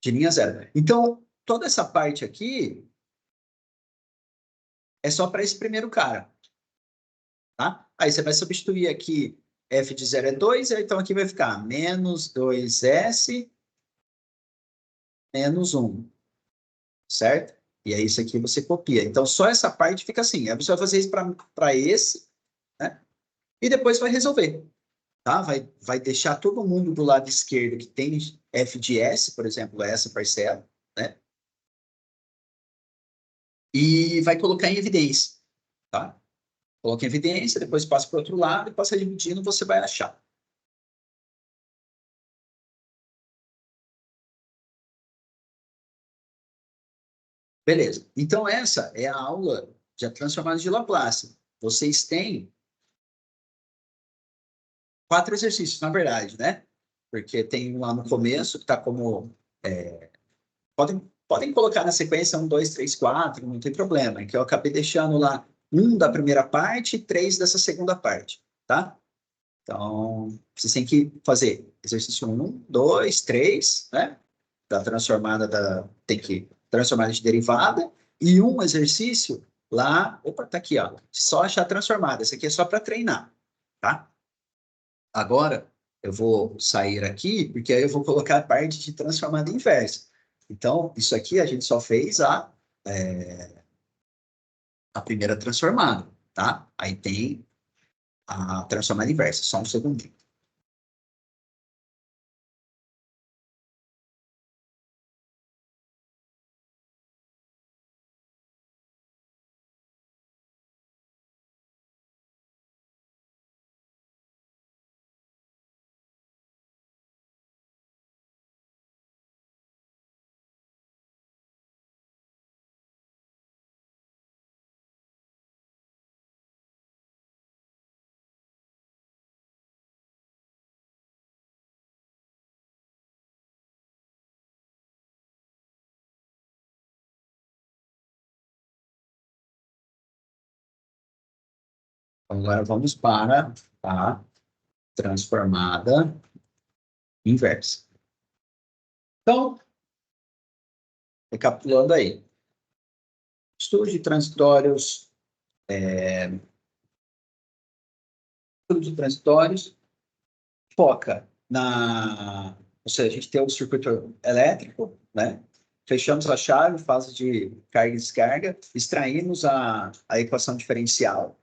de linha zero. Então, toda essa parte aqui é só para esse primeiro cara. Tá? Aí você vai substituir aqui F de zero é 2, então aqui vai ficar menos 2S menos 1. Certo? E aí isso aqui você copia. Então, só essa parte fica assim. Aí você vai fazer isso para esse, né? E depois vai resolver. Tá? Vai deixar todo mundo do lado esquerdo que tem F de S, por exemplo, essa parcela, né? E vai colocar em evidência, tá? Coloca em evidência, depois passa para o outro lado e passa dividindo, você vai achar. Beleza. Então, essa é a aula de transformadas de Laplace. Vocês têm 4 exercícios, na verdade, né? Porque tem um lá no começo que está como... podem colocar na sequência 1, 2, 3, 4, não tem problema. É que eu acabei deixando lá 1 da primeira parte e 3 dessa segunda parte, tá? Então, vocês têm que fazer exercício 1, 2, 3, né? Da transformada tem que transformada de derivada e um exercício lá, opa, tá aqui, ó, só achar transformada. Esse aqui é só para treinar, tá? Agora eu vou sair aqui porque aí eu vou colocar a parte de transformada inversa. Então, isso aqui a gente só fez a primeira transformada, tá? Aí tem a transformada inversa. Só um segundinho. Agora vamos para a transformada inversa. Então, recapitulando aí. Estudo de transitórios, estudo de transitórios foca na... Ou seja, a gente tem o circuito elétrico, né? Fechamos a chave, fase de carga e descarga, extraímos a equação diferencial.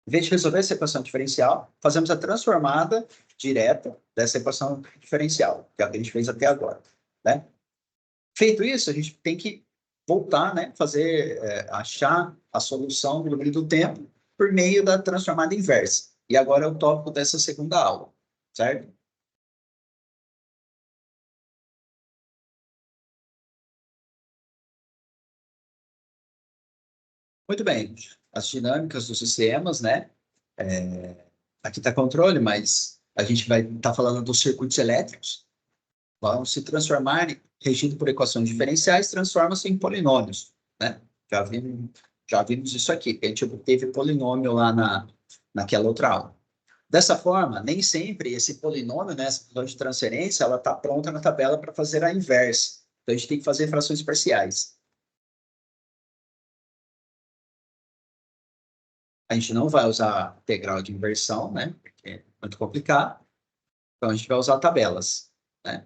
Em vez de resolver essa equação diferencial, fazemos a transformada direta dessa equação diferencial, que é o que a gente fez até agora, né? Feito isso, a gente tem que voltar, né? Fazer, achar a solução do limite do tempo por meio da transformada inversa. E agora é o tópico dessa segunda aula, certo? Muito bem. As dinâmicas dos sistemas, né? Aqui está controle, mas a gente vai estar falando dos circuitos elétricos. Vão se transformar, regido por equações diferenciais, transforma-se em polinômios, né? Já vimos, já vimos isso aqui, que a gente obteve polinômio lá naquela outra aula. Dessa forma, nem sempre esse polinômio, né, essa função de transferência, ela está pronta na tabela para fazer a inversa. Então, a gente tem que fazer frações parciais. A gente não vai usar integral de inversão, né, porque é muito complicado. Então, a gente vai usar tabelas, né?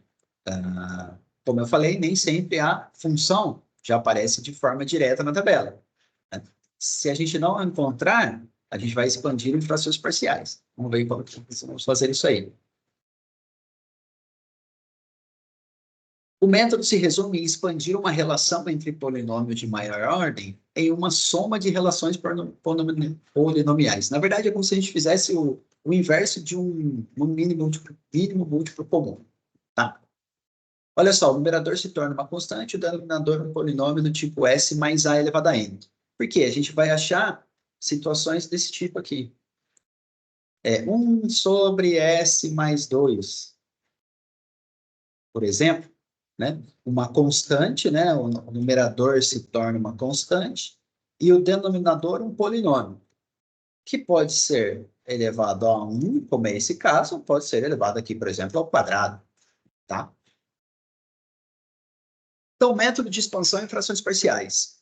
Como eu falei, nem sempre a função já aparece de forma direta na tabela, né? Se a gente não encontrar, a gente vai expandir em frações parciais. Vamos ver como vamos fazer isso aí. O método se resume em expandir uma relação entre polinômios de maior ordem em uma soma de relações polinomiais. Na verdade, é como se a gente fizesse o inverso de um mínimo múltiplo comum. Tá? Olha só, o numerador se torna uma constante, o denominador um polinômio do tipo S mais A elevado a N. Por quê? A gente vai achar situações desse tipo aqui. 1 sobre S mais 2, por exemplo, né? Uma constante, né? O numerador se torna uma constante e o denominador um polinômio, que pode ser elevado a 1, como é esse caso, ou pode ser elevado aqui, por exemplo, ao quadrado, tá? Então, método de expansão em frações parciais.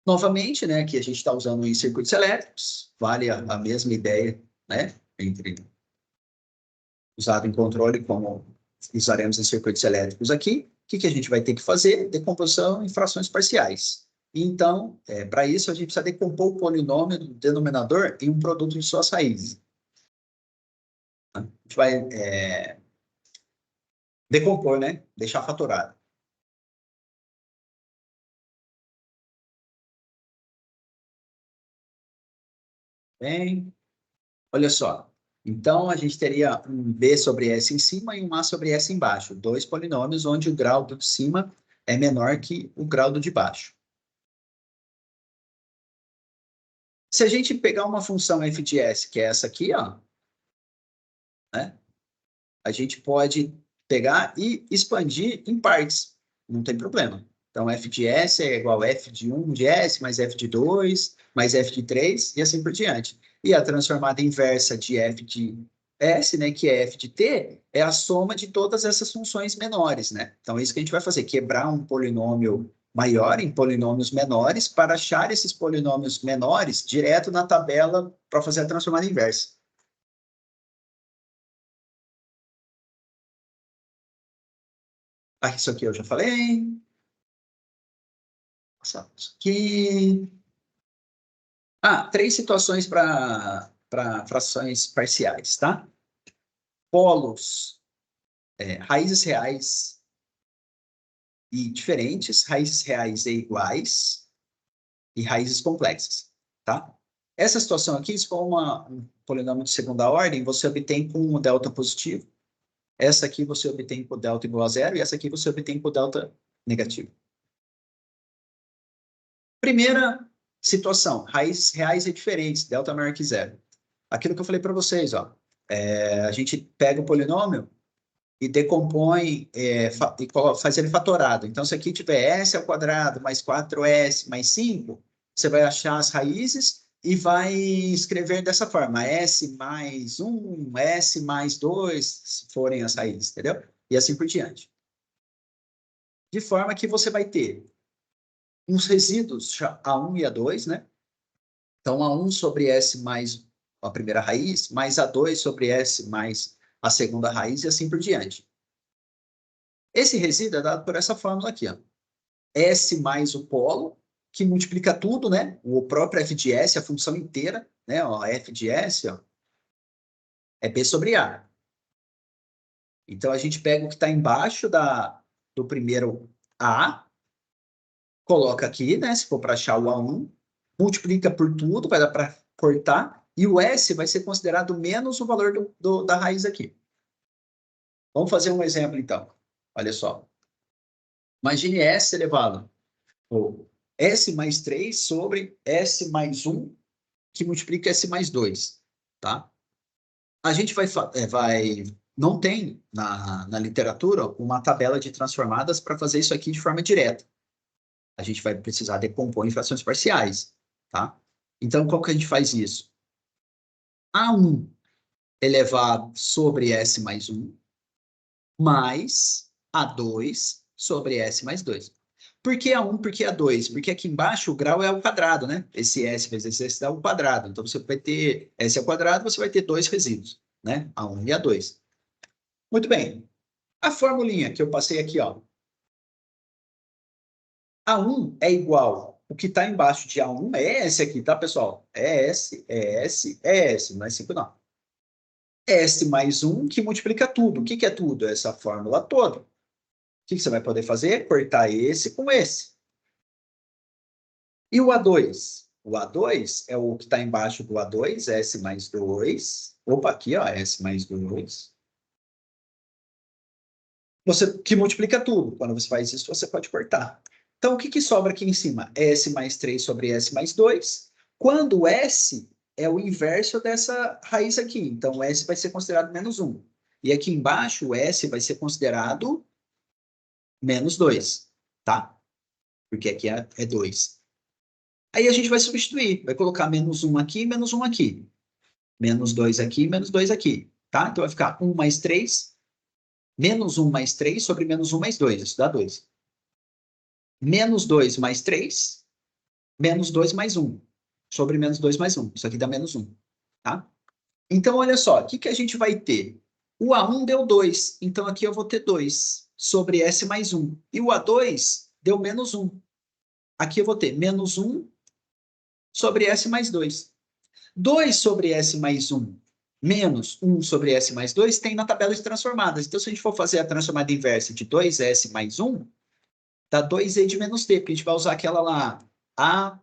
Novamente, né, que a gente está usando em circuitos elétricos, vale a mesma ideia, né, entre usado em controle como usaremos em circuitos elétricos aqui. O que a gente vai ter que fazer? Decomposição em frações parciais. Então, para isso, a gente precisa decompor o polinômio do denominador em um produto de suas raízes. A gente vai decompor, né? Deixar fatorado. Bem, olha só. Então, a gente teria um B sobre S em cima e um A sobre S embaixo. Dois polinômios onde o grau do de cima é menor que o grau do de baixo. Se a gente pegar uma função f de s, que é essa aqui, ó, né? A gente pode pegar e expandir em partes. Não tem problema. Então, f de s é igual a f de 1 de s, mais f de 2, mais f de 3, e assim por diante. E a transformada inversa de f de s, né, que é f de t, é a soma de todas essas funções menores, né? Então, é isso que a gente vai fazer, quebrar um polinômio maior em polinômios menores para achar esses polinômios menores direto na tabela para fazer a transformada inversa. Isso aqui eu já falei. Que... três situações para frações parciais, tá? Polos, raízes reais e diferentes, raízes reais e iguais e raízes complexas, tá? Essa situação aqui, se for um polinômio de segunda ordem, você obtém com o delta positivo. Essa aqui você obtém com o delta igual a zero e essa aqui você obtém com o delta negativo. Primeira situação, raízes reais e diferentes, delta maior que zero. Aquilo que eu falei para vocês, ó, a gente pega o polinômio e decompõe, e faz ele fatorado. Então, se aqui tiver s ao quadrado mais 4s mais 5, você vai achar as raízes e vai escrever dessa forma, s mais 1, s mais 2, se forem as raízes, entendeu? E assim por diante. De forma que você vai ter uns resíduos, A1 e A2, né? Então, A1 sobre S mais a primeira raiz, mais A2 sobre S mais a segunda raiz, e assim por diante. Esse resíduo é dado por essa fórmula aqui, ó. S mais o polo, que multiplica tudo, né? O próprio f de S, a função inteira, né? Ó, f de S, ó, é B sobre A. Então, a gente pega o que está embaixo do primeiro A, coloca aqui, né? Se for para achar o A1, multiplica por tudo, vai dar para cortar, e o S vai ser considerado menos o valor da raiz aqui. Vamos fazer um exemplo, então. Olha só. Imagine S elevado a S mais 3 sobre S mais 1, que multiplica S mais 2, tá? A gente não tem na literatura uma tabela de transformadas para fazer isso aqui de forma direta. A gente vai precisar decompor em frações parciais, tá? Então, como que a gente faz isso? A1 elevado sobre S mais 1, mais A2 sobre S mais 2. Por que A1? Por que A2? Porque aqui embaixo o grau é ao quadrado, né? Esse S vezes S dá o quadrado. Então, você vai ter S ao quadrado, você vai ter dois resíduos, né? A1 e A2. Muito bem. A formulinha que eu passei aqui, ó. A1 é igual, o que está embaixo de A1 é S aqui, tá, pessoal? É S, é S, é S, não é 5 não. S mais 1 que multiplica tudo. O que é tudo? Essa fórmula toda. O que você vai poder fazer? Cortar esse com esse. E o A2? O A2 é o que está embaixo do A2, S mais 2. Opa, aqui, ó, S mais 2. Que multiplica tudo. Quando você faz isso, você pode cortar. Então, o que sobra aqui em cima? S mais 3 sobre S mais 2. Quando o S é o inverso dessa raiz aqui. Então, o S vai ser considerado menos 1. E aqui embaixo, o S vai ser considerado menos 2, tá? Porque aqui é 2. Aí a gente vai substituir. Vai colocar menos 1 aqui e menos 1 aqui. Menos 2 aqui e menos 2 aqui, tá? Então, vai ficar 1 mais 3, menos 1 mais 3 sobre menos 1 mais 2. Isso dá 2. Menos 2 mais 3, menos 2 mais 1, sobre menos 2 mais 1. Isso aqui dá menos 1, tá? Então, olha só, o que a gente vai ter? O A1 deu 2, então aqui eu vou ter 2 sobre S mais 1. E o A2 deu menos 1. Aqui eu vou ter menos 1 sobre S mais 2. 2 sobre S mais 1 menos 1 sobre S mais 2 tem na tabela de transformadas. Então, se a gente for fazer a transformada inversa de 2S mais 1, dá 2E de menos T, porque a gente vai usar aquela lá, A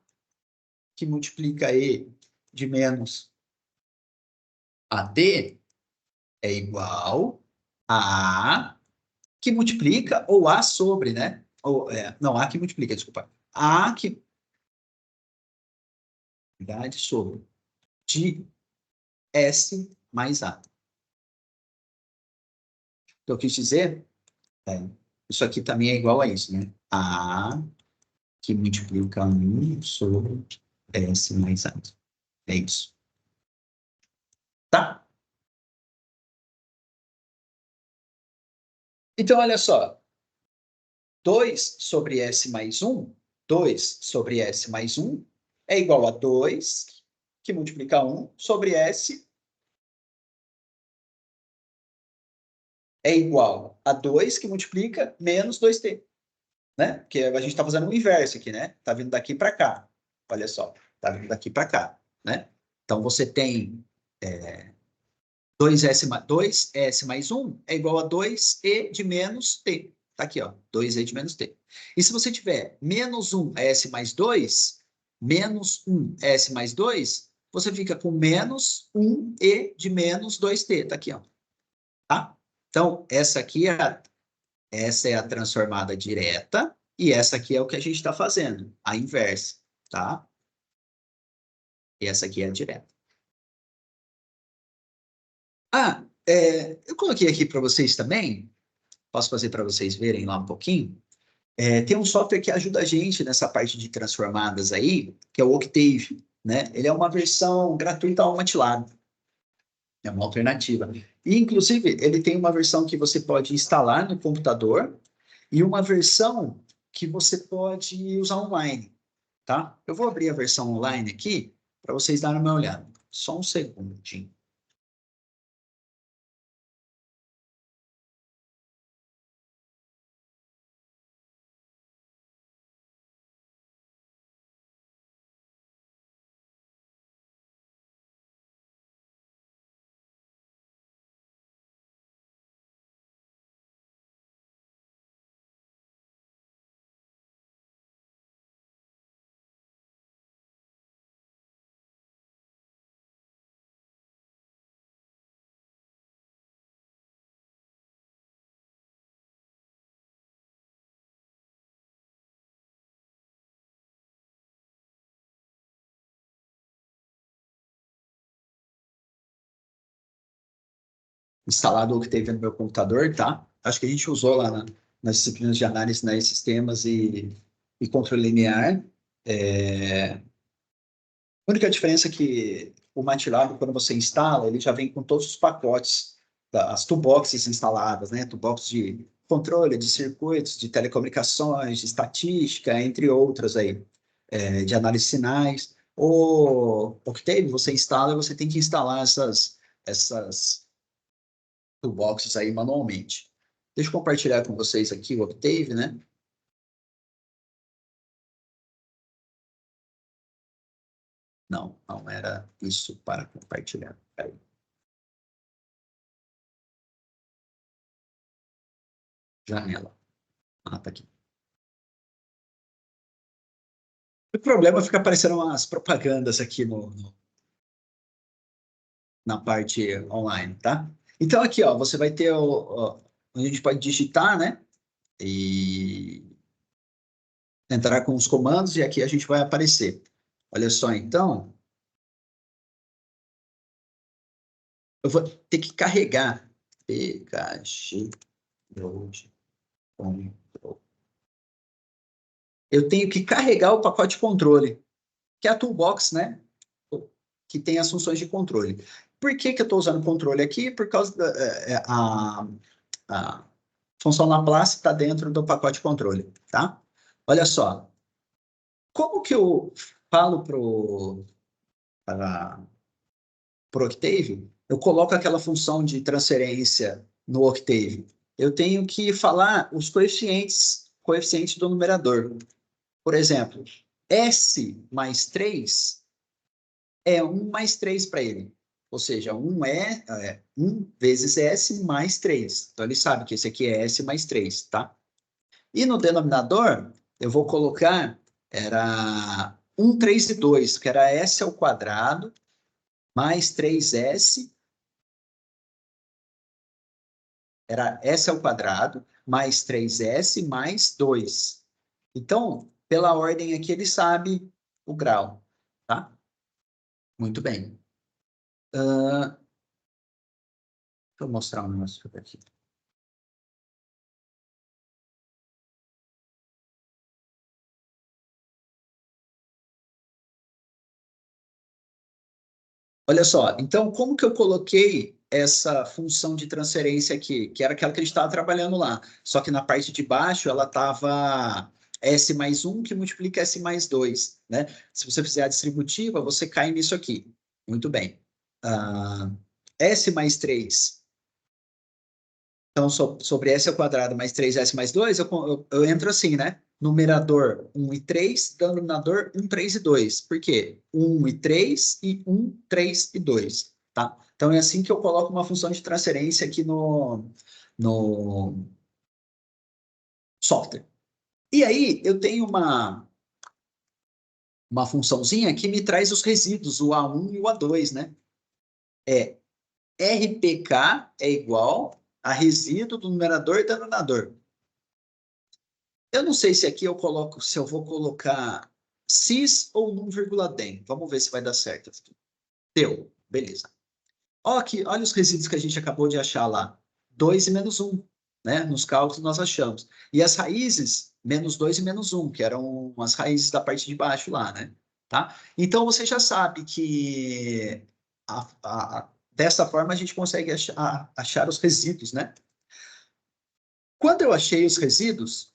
que multiplica E de menos AD é igual a A que multiplica, ou A sobre, né? Não, A que multiplica, desculpa. A que... Verdade, sobre. De S mais A. Então, eu quis dizer, isso aqui também é igual a isso, né? A que multiplica 1 sobre S mais A. É isso. Tá? Então, olha só. 2 sobre S mais 1, 2 sobre S mais 1 é igual a 2, que multiplica 1, sobre S é igual a 2, que multiplica menos 2T. né? Porque a gente está fazendo o inverso aqui, né? Está vindo daqui para cá. Olha só, está vindo daqui para cá, né? Então, você tem 2S mais 1 é igual a 2E de menos T. Está aqui, ó, 2E de menos T. E se você tiver menos 1S mais 2, menos 1S mais 2, você fica com menos 1E de menos 2T. Está aqui, ó. Tá? Então, essa é a transformada direta e essa aqui é o que a gente está fazendo, a inversa, tá? E essa aqui é a direta. Eu coloquei aqui para vocês também, posso fazer para vocês verem lá um pouquinho. Tem um software que ajuda a gente nessa parte de transformadas aí, que é o Octave, né? Ele é uma versão gratuita ao MATLAB, é uma alternativa. E, inclusive, ele tem uma versão que você pode instalar no computador e uma versão que você pode usar online, tá? Eu vou abrir a versão online aqui para vocês darem uma olhada. Só um segundinho. Instalado o Octave no meu computador, tá? Acho que a gente usou lá nas disciplinas de análise, né, sistemas e controle linear. A única diferença é que o MATLAB, quando você instala, ele já vem com todos os pacotes, as toolboxes instaladas, né? Toolbox de controle, de circuitos, de telecomunicações, de estatística, entre outras aí, de análise de sinais. O Octave, você instala e você tem que instalar essas toolboxes aí manualmente. Deixa eu compartilhar com vocês aqui o Octave, né? Não, não era isso para compartilhar. Peraí. Janela. Ah, tá aqui. O problema fica aparecendo umas propagandas aqui na parte online, tá? Então, aqui, ó, você vai ter a gente pode digitar, né? E entrar com os comandos, e aqui a gente vai aparecer. Olha só, então, eu vou ter que carregar. PKG Load Control. Eu tenho que carregar o pacote de controle, que é a toolbox, né? Que tem as funções de controle. Por que eu estou usando controle aqui? Por causa a função Laplace está dentro do pacote de controle, tá? Olha só, como que eu falo para o Octave, eu coloco aquela função de transferência no Octave. Eu tenho que falar os coeficientes do numerador. Por exemplo, S mais 3 é 1 mais 3 para ele. Ou seja, 1 vezes S mais 3. Então, ele sabe que esse aqui é S mais 3, tá? E no denominador, eu vou colocar, era 1, 3 e 2, que era S ao quadrado, mais 3S, era S ao quadrado, mais 3S, mais 2. Então, pela ordem aqui, ele sabe o grau, tá? Muito bem. Deixa eu mostrar um negócio aqui. Olha só, então como que eu coloquei essa função de transferência aqui, que era aquela que a gente estava trabalhando lá, só que na parte de baixo ela estava S mais 1 que multiplica S mais 2, né? Se você fizer a distributiva, você cai nisso aqui. Muito bem. S mais 3. Então, sobre S ao quadrado mais 3S mais 2, eu entro assim, né? numerador 1 e 3, denominador 1, 3 e 2. Por quê? 1 e 3 e 1, 3 e 2. Tá? Então, é assim que eu coloco uma função de transferência aqui no software. E aí, eu tenho uma funçãozinha que me traz os resíduos, o A1 e o A2, né? É RPK é igual a resíduo do numerador e denominador. Eu não sei se aqui eu coloco, se eu vou colocar cis ou num,dem. Vamos ver se vai dar certo. Deu, beleza. Olha aqui, olha os resíduos que a gente acabou de achar lá. 2 e menos 1, né? Nos cálculos nós achamos. E as raízes, menos 2 e menos 1, que eram as raízes da parte de baixo lá, né? Tá? Então você já sabe que dessa forma a gente consegue achar os resíduos, né? Quando eu achei os resíduos,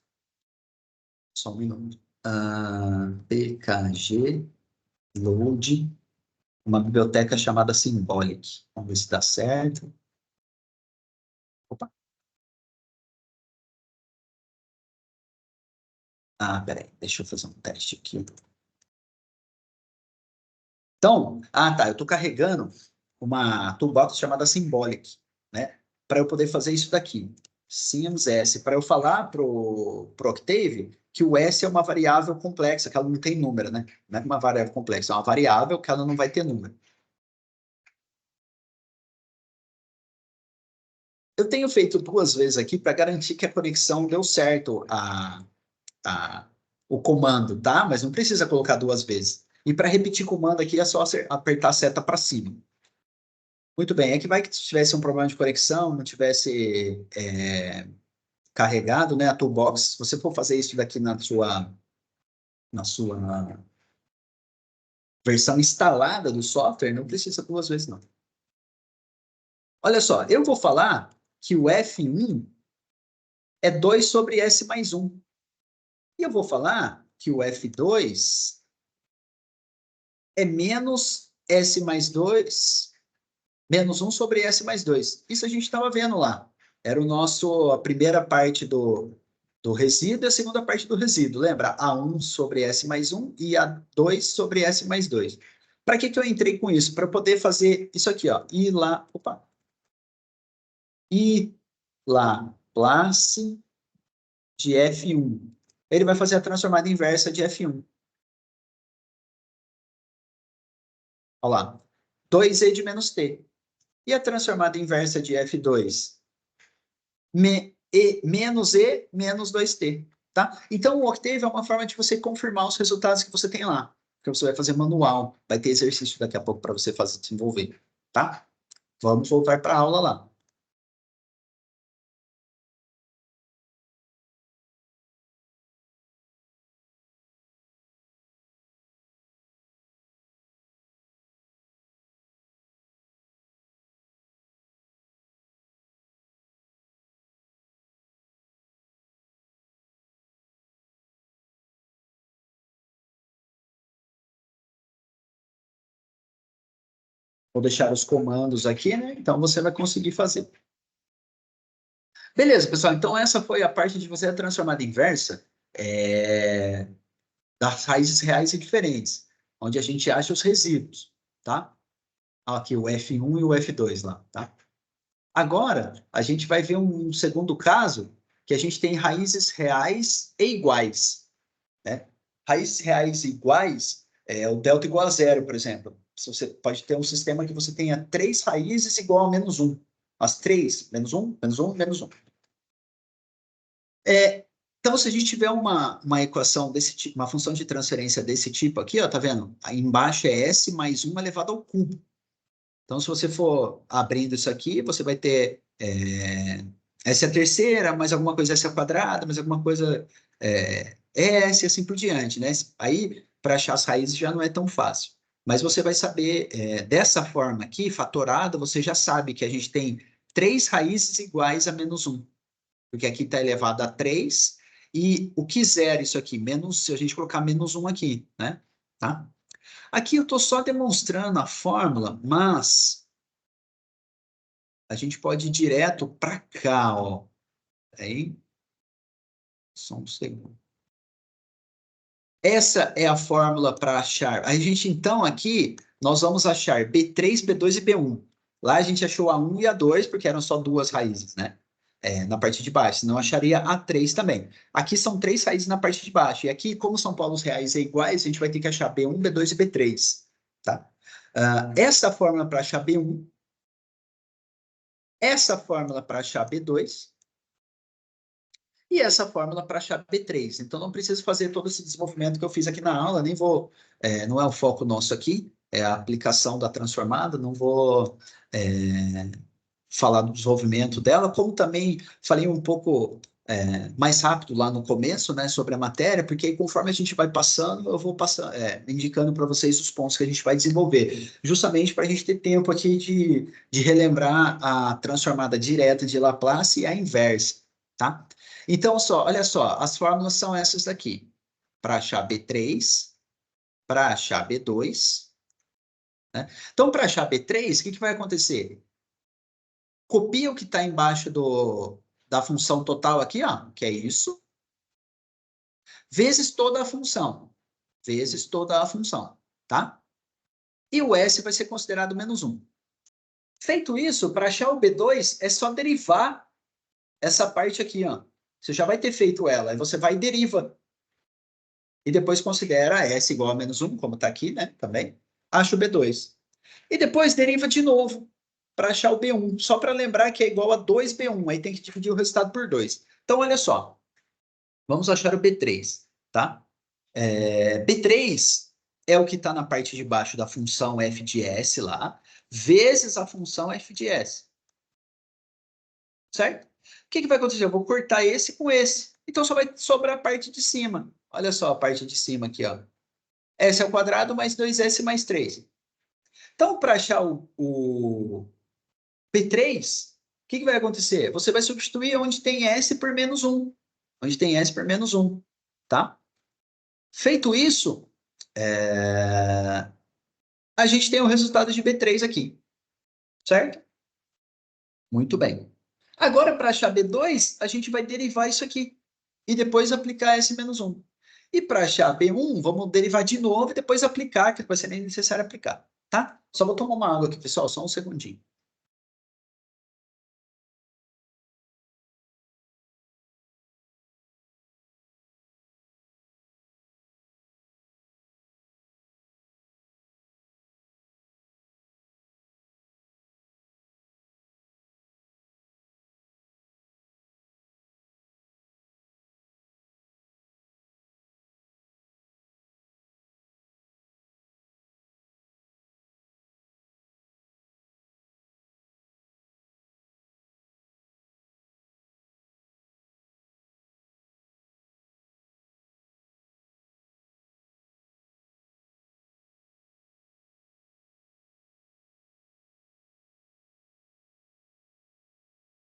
só um minuto. PKG load uma biblioteca chamada Symbolic. Vamos ver se dá certo. Opa. Peraí, deixa eu fazer um teste aqui. Então, tá, eu estou carregando uma toolbox chamada Symbolic, né? Para eu poder fazer isso daqui. Sims S, para eu falar pro Octave que o S é uma variável complexa, que ela não tem número, né? Não é uma variável complexa, é uma variável que ela não vai ter número. Eu tenho feito 2 vezes aqui para garantir que a conexão deu certo o comando, tá? Mas não precisa colocar 2 vezes. E para repetir comando aqui é só apertar a seta para cima. Muito bem, é que vai que se tivesse um problema de conexão, não tivesse carregado, né, a toolbox, se você for fazer isso daqui na sua versão instalada do software, não precisa 2 vezes, não. Olha só, eu vou falar que o F1 é 2 sobre S mais 1. E eu vou falar que o F2 é menos S mais 2, menos 1 sobre S mais 2. Isso a gente estava vendo lá. Era a primeira parte do resíduo e a segunda parte do resíduo. Lembra? A1 sobre S mais 1 e A2 sobre S mais 2. Para que eu entrei com isso? Para poder fazer isso aqui, ó. Ir lá, opa. Ir lá, place de F1. Ele vai fazer a transformada inversa de F1. Olha lá. 2e de menos t. E a transformada inversa de F2? Menos E menos 2T. Tá? Então, o Octave é uma forma de você confirmar os resultados que você tem lá. Que você vai fazer manual. Vai ter exercício daqui a pouco para você fazer, desenvolver. Tá? Vamos voltar para a aula lá. Vou deixar os comandos aqui, né? Então, você vai conseguir fazer. Beleza, pessoal. Então, essa foi a parte de você a transformada inversa das raízes reais e diferentes, onde a gente acha os resíduos, tá? Aqui o F1 e o F2 lá, tá? Agora, a gente vai ver um segundo caso, que a gente tem raízes reais e iguais, né? Raízes reais e iguais é o delta igual a zero, por exemplo. Se você pode ter um sistema que você tenha 3 raízes igual a menos 1. As 3, menos 1, menos 1, menos 1. Então, se a gente tiver uma equação desse tipo, uma função de transferência desse tipo aqui, ó, tá vendo? Aí embaixo é S mais 1 elevado ao cubo. Então, se você for abrindo isso aqui, você vai ter S a terceira, mais alguma coisa S a quadrada, mais alguma coisa S e assim por diante, né? Aí, para achar as raízes já não é tão fácil. Mas você vai saber, dessa forma aqui, fatorada, você já sabe que a gente tem 3 raízes iguais a menos 1. Porque aqui está elevado a 3, e o que zero isso aqui? Menos, se a gente colocar menos 1 aqui, né? Tá? Aqui eu estou só demonstrando a fórmula, mas a gente pode ir direto para cá, ó. Aí, só um segundo. Essa é a fórmula para achar. A gente, então, aqui, nós vamos achar B3, B2 e B1. Lá a gente achou A1 e A2, porque eram só duas raízes, né? Na parte de baixo. Senão acharia A3 também. Aqui são três raízes na parte de baixo. E aqui, como são polos reais e iguais, a gente vai ter que achar B1, B2 e B3. Tá? Essa fórmula para achar B1, essa fórmula para achar B2 e essa fórmula para achar B3. Então, não preciso fazer todo esse desenvolvimento que eu fiz aqui na aula, nem vou, não é o foco nosso aqui, é a aplicação da transformada, não vou falar do desenvolvimento dela, como também falei um pouco mais rápido lá no começo, né, sobre a matéria, porque aí, conforme a gente vai passando, eu vou passando, indicando para vocês os pontos que a gente vai desenvolver, justamente para a gente ter tempo aqui de relembrar a transformada direta de Laplace e a inversa, tá? Então, olha só, as fórmulas são essas daqui. Para achar B3, para achar B2. Né? Então, para achar B3, o que vai acontecer? Copia o que está embaixo da função total aqui, ó, que é isso, vezes toda a função. Vezes toda a função, tá? E o S vai ser considerado menos 1. Feito isso, para achar o B2, é só derivar essa parte aqui, ó. Você já vai ter feito ela, aí você vai e deriva. E depois considera S igual a menos 1, como está aqui, né? Também. Acha o B2. E depois deriva de novo para achar o B1, só para lembrar que é igual a 2B1. Aí tem que dividir o resultado por 2. Então, olha só. Vamos achar o B3, tá? B3 é o que está na parte de baixo da função f de s lá, vezes a função f de s. Certo? O que vai acontecer? Eu vou cortar esse com esse. Então, só vai sobrar a parte de cima. Olha só a parte de cima aqui, ó. S ao quadrado mais 2s mais 3. Então, para achar o P3, o que vai acontecer? Você vai substituir onde tem S por menos 1. Onde tem S por menos 1. Tá? Feito isso, a gente tem o resultado de B3 aqui. Certo? Muito bem. Agora, para achar B2, a gente vai derivar isso aqui. E depois aplicar S menos 1. E para achar B1, vamos derivar de novo e depois aplicar, que vai ser nem necessário aplicar. Tá? Só vou tomar uma água aqui, pessoal, só um segundinho.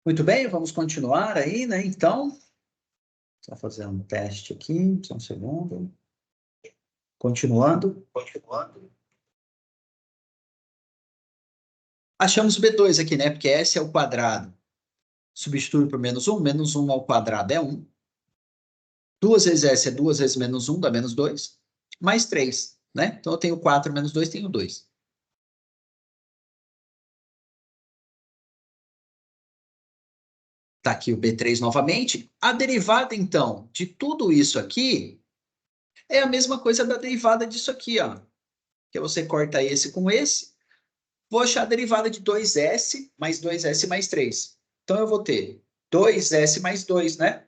Muito bem, vamos continuar aí, né? Então, só fazer um teste aqui, só um segundo. Continuando. Achamos o B2 aqui, né? Porque S é o quadrado. Substitui por menos 1. Menos 1 ao quadrado é 1. 2 vezes S é 2 vezes menos 1, dá menos 2. Mais 3, né? Então, eu tenho 4 menos 2, tenho 2. Tá aqui o B3 novamente. A derivada, então, de tudo isso aqui é a mesma coisa da derivada disso aqui, ó. Que você corta esse com esse. Vou achar a derivada de 2s mais 2s mais 3. Então, eu vou ter 2s mais 2, né?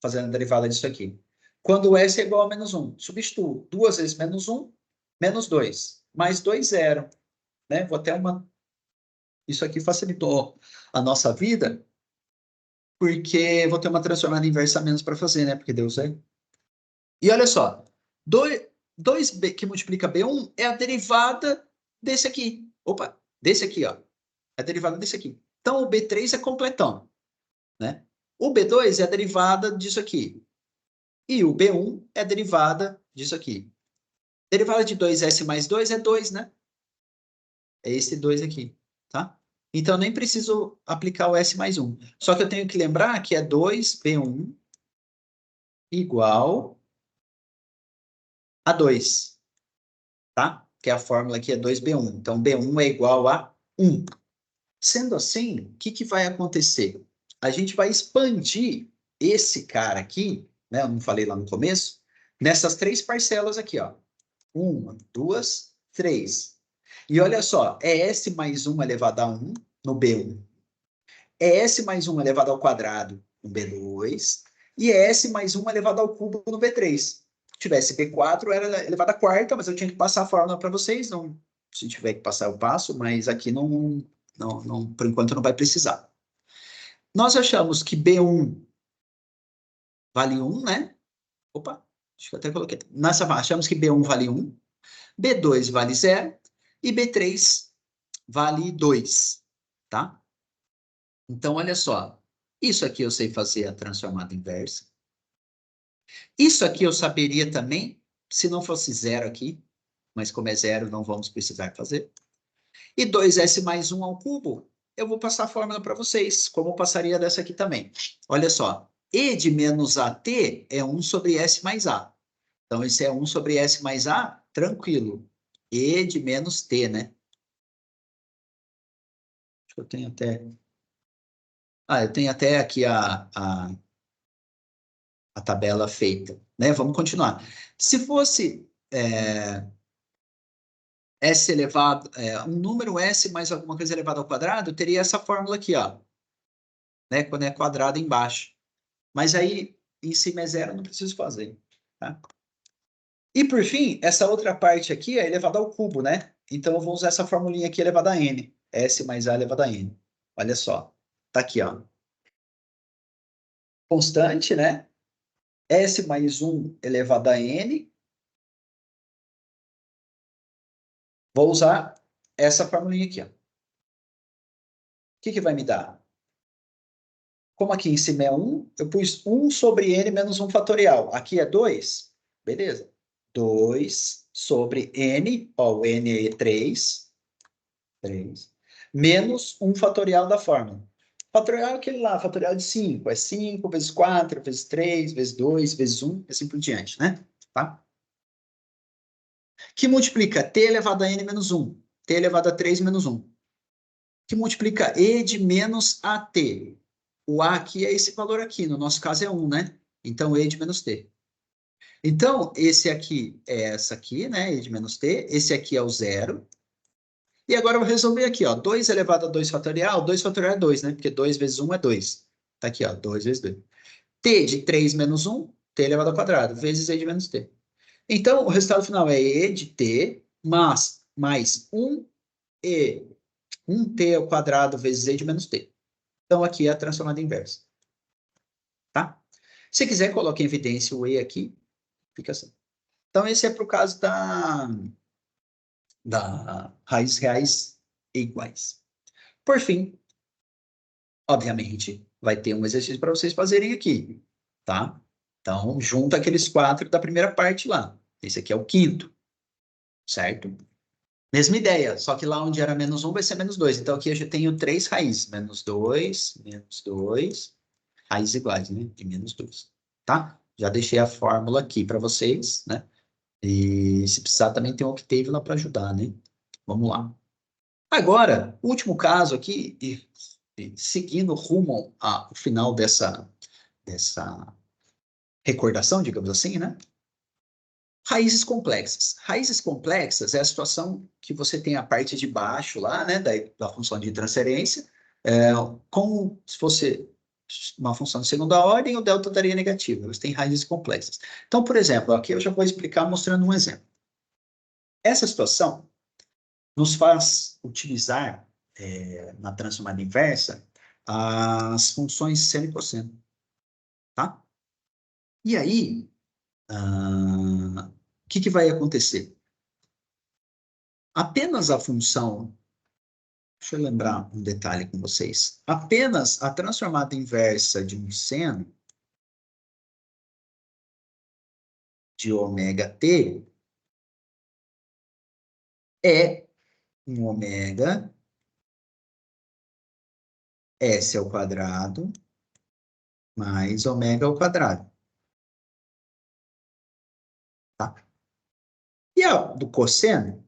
Fazendo a derivada disso aqui. Quando o s é igual a menos 1, substituo 2 vezes menos 1, menos 2. Mais 2, 0. Né? Vou até uma... Isso aqui facilitou a nossa vida, porque vou ter uma transformada inversa a menos para fazer, né? Porque deu 0. E olha só, 2b que multiplica b1 é a derivada desse aqui. Opa, desse aqui, ó. É a derivada desse aqui. Então, o B3 é completão, né? O B2 é a derivada disso aqui. E o B1 é a derivada disso aqui. Derivada de 2s mais 2 é 2, né? É esse 2 aqui, tá? Então, nem preciso aplicar o S mais 1. Só que eu tenho que lembrar que é 2B1 igual a 2, tá? Que a fórmula aqui é 2B1. Então, B1 é igual a 1. Sendo assim, o que vai acontecer? A gente vai expandir esse cara aqui, né? Eu não falei lá no começo, nessas 3 parcelas aqui, ó. 1, 2, 3. E olha só, é S mais 1 elevado a 1 no B1. É S mais 1 elevado ao quadrado no B2. E é S mais 1 elevado ao cubo no B3. Se tivesse B4, era elevado à quarta, mas eu tinha que passar a fórmula para vocês. Não, se tiver que passar, eu passo, mas aqui não, por enquanto não vai precisar. Nós achamos que B1 vale 1, né? Opa, acho que eu até coloquei. Nessa, achamos que B1 vale 1, B2 vale 0 e B3 vale 2, tá? Então, olha só. Isso aqui eu sei fazer a transformada inversa. Isso aqui eu saberia também, se não fosse 0 aqui, mas como é 0, não vamos precisar fazer. E 2S mais 1 ao cubo, eu vou passar a fórmula para vocês, como eu passaria dessa aqui também. Olha só, E de menos AT é 1 sobre S mais A. Então, esse é 1 sobre S mais A, tranquilo. E de menos T, né? Acho que eu tenho até... Ah, eu tenho até aqui a tabela feita, né? Vamos continuar. Se fosse S elevado, um número S mais alguma coisa elevado ao quadrado, teria essa fórmula aqui, ó, né? Quando é quadrado embaixo. Mas aí, em cima é 0, não preciso fazer, tá? E por fim, essa outra parte aqui é elevada ao cubo, né? Então eu vou usar essa formulinha aqui elevada a n. S mais A elevado a n. Olha só. Tá aqui, ó. Constante, né? S mais 1 elevado a n. Vou usar essa formulinha aqui, ó. O que vai me dar? Como aqui em cima é 1, eu pus 1 sobre n menos 1 fatorial. Aqui é 2. Beleza. 2 sobre n, ó, o n é 3, menos 1 fatorial da fórmula. Fatorial é aquele lá, fatorial de 5. É 5 vezes 4, vezes 3, vezes 2, vezes 1, assim por diante, né? Tá? Que multiplica t elevado a n menos 1, t elevado a 3 menos 1. Que multiplica e de menos at. O a aqui é esse valor aqui, no nosso caso é 1, né? Então, e de menos t. Então, esse aqui é essa aqui, né? E de menos t. Esse aqui é o 0. E agora eu vou resolver aqui, ó. 2 elevado a 2 fatorial. 2 fatorial é 2, né? Porque 2 vezes 1 é 2. Tá aqui, ó. 2 vezes 2. T de 3 menos 1, t elevado ao quadrado, vezes e de menos t. Então, o resultado final é e de t, mais 1e, 1t ao quadrado vezes e de menos t. Então, aqui é a transformada inversa. Tá? Se quiser, coloque em evidência o e aqui. Fica assim. Então, esse é para o caso da raízes reais e iguais. Por fim, obviamente, vai ter um exercício para vocês fazerem aqui, tá? Então, junta aqueles 4 da primeira parte lá. Esse aqui é o quinto, certo? Mesma ideia, só que lá onde era menos 1 vai ser menos 2. Então, aqui eu já tenho 3 raízes. Menos 2, raízes iguais, né? De menos 2, tá? Já deixei a fórmula aqui para vocês, né? E se precisar também tem o Octave lá para ajudar, né? Vamos lá. Agora, último caso aqui, e seguindo rumo ao final dessa recordação, digamos assim, né? Raízes complexas. Raízes complexas é a situação que você tem a parte de baixo lá, né, da função de transferência, como se fosse uma função de segunda ordem, o delta daria negativo. Você tem raízes complexas. Então, por exemplo, aqui eu já vou explicar mostrando um exemplo. Essa situação nos faz utilizar, na transformada inversa, as funções seno e cosseno, tá? E aí, o que vai acontecer? Apenas a função, deixa eu lembrar um detalhe com vocês, apenas a transformada inversa de um seno de ômega t é um ômega s ao quadrado mais ômega ao quadrado. Tá? E a do cosseno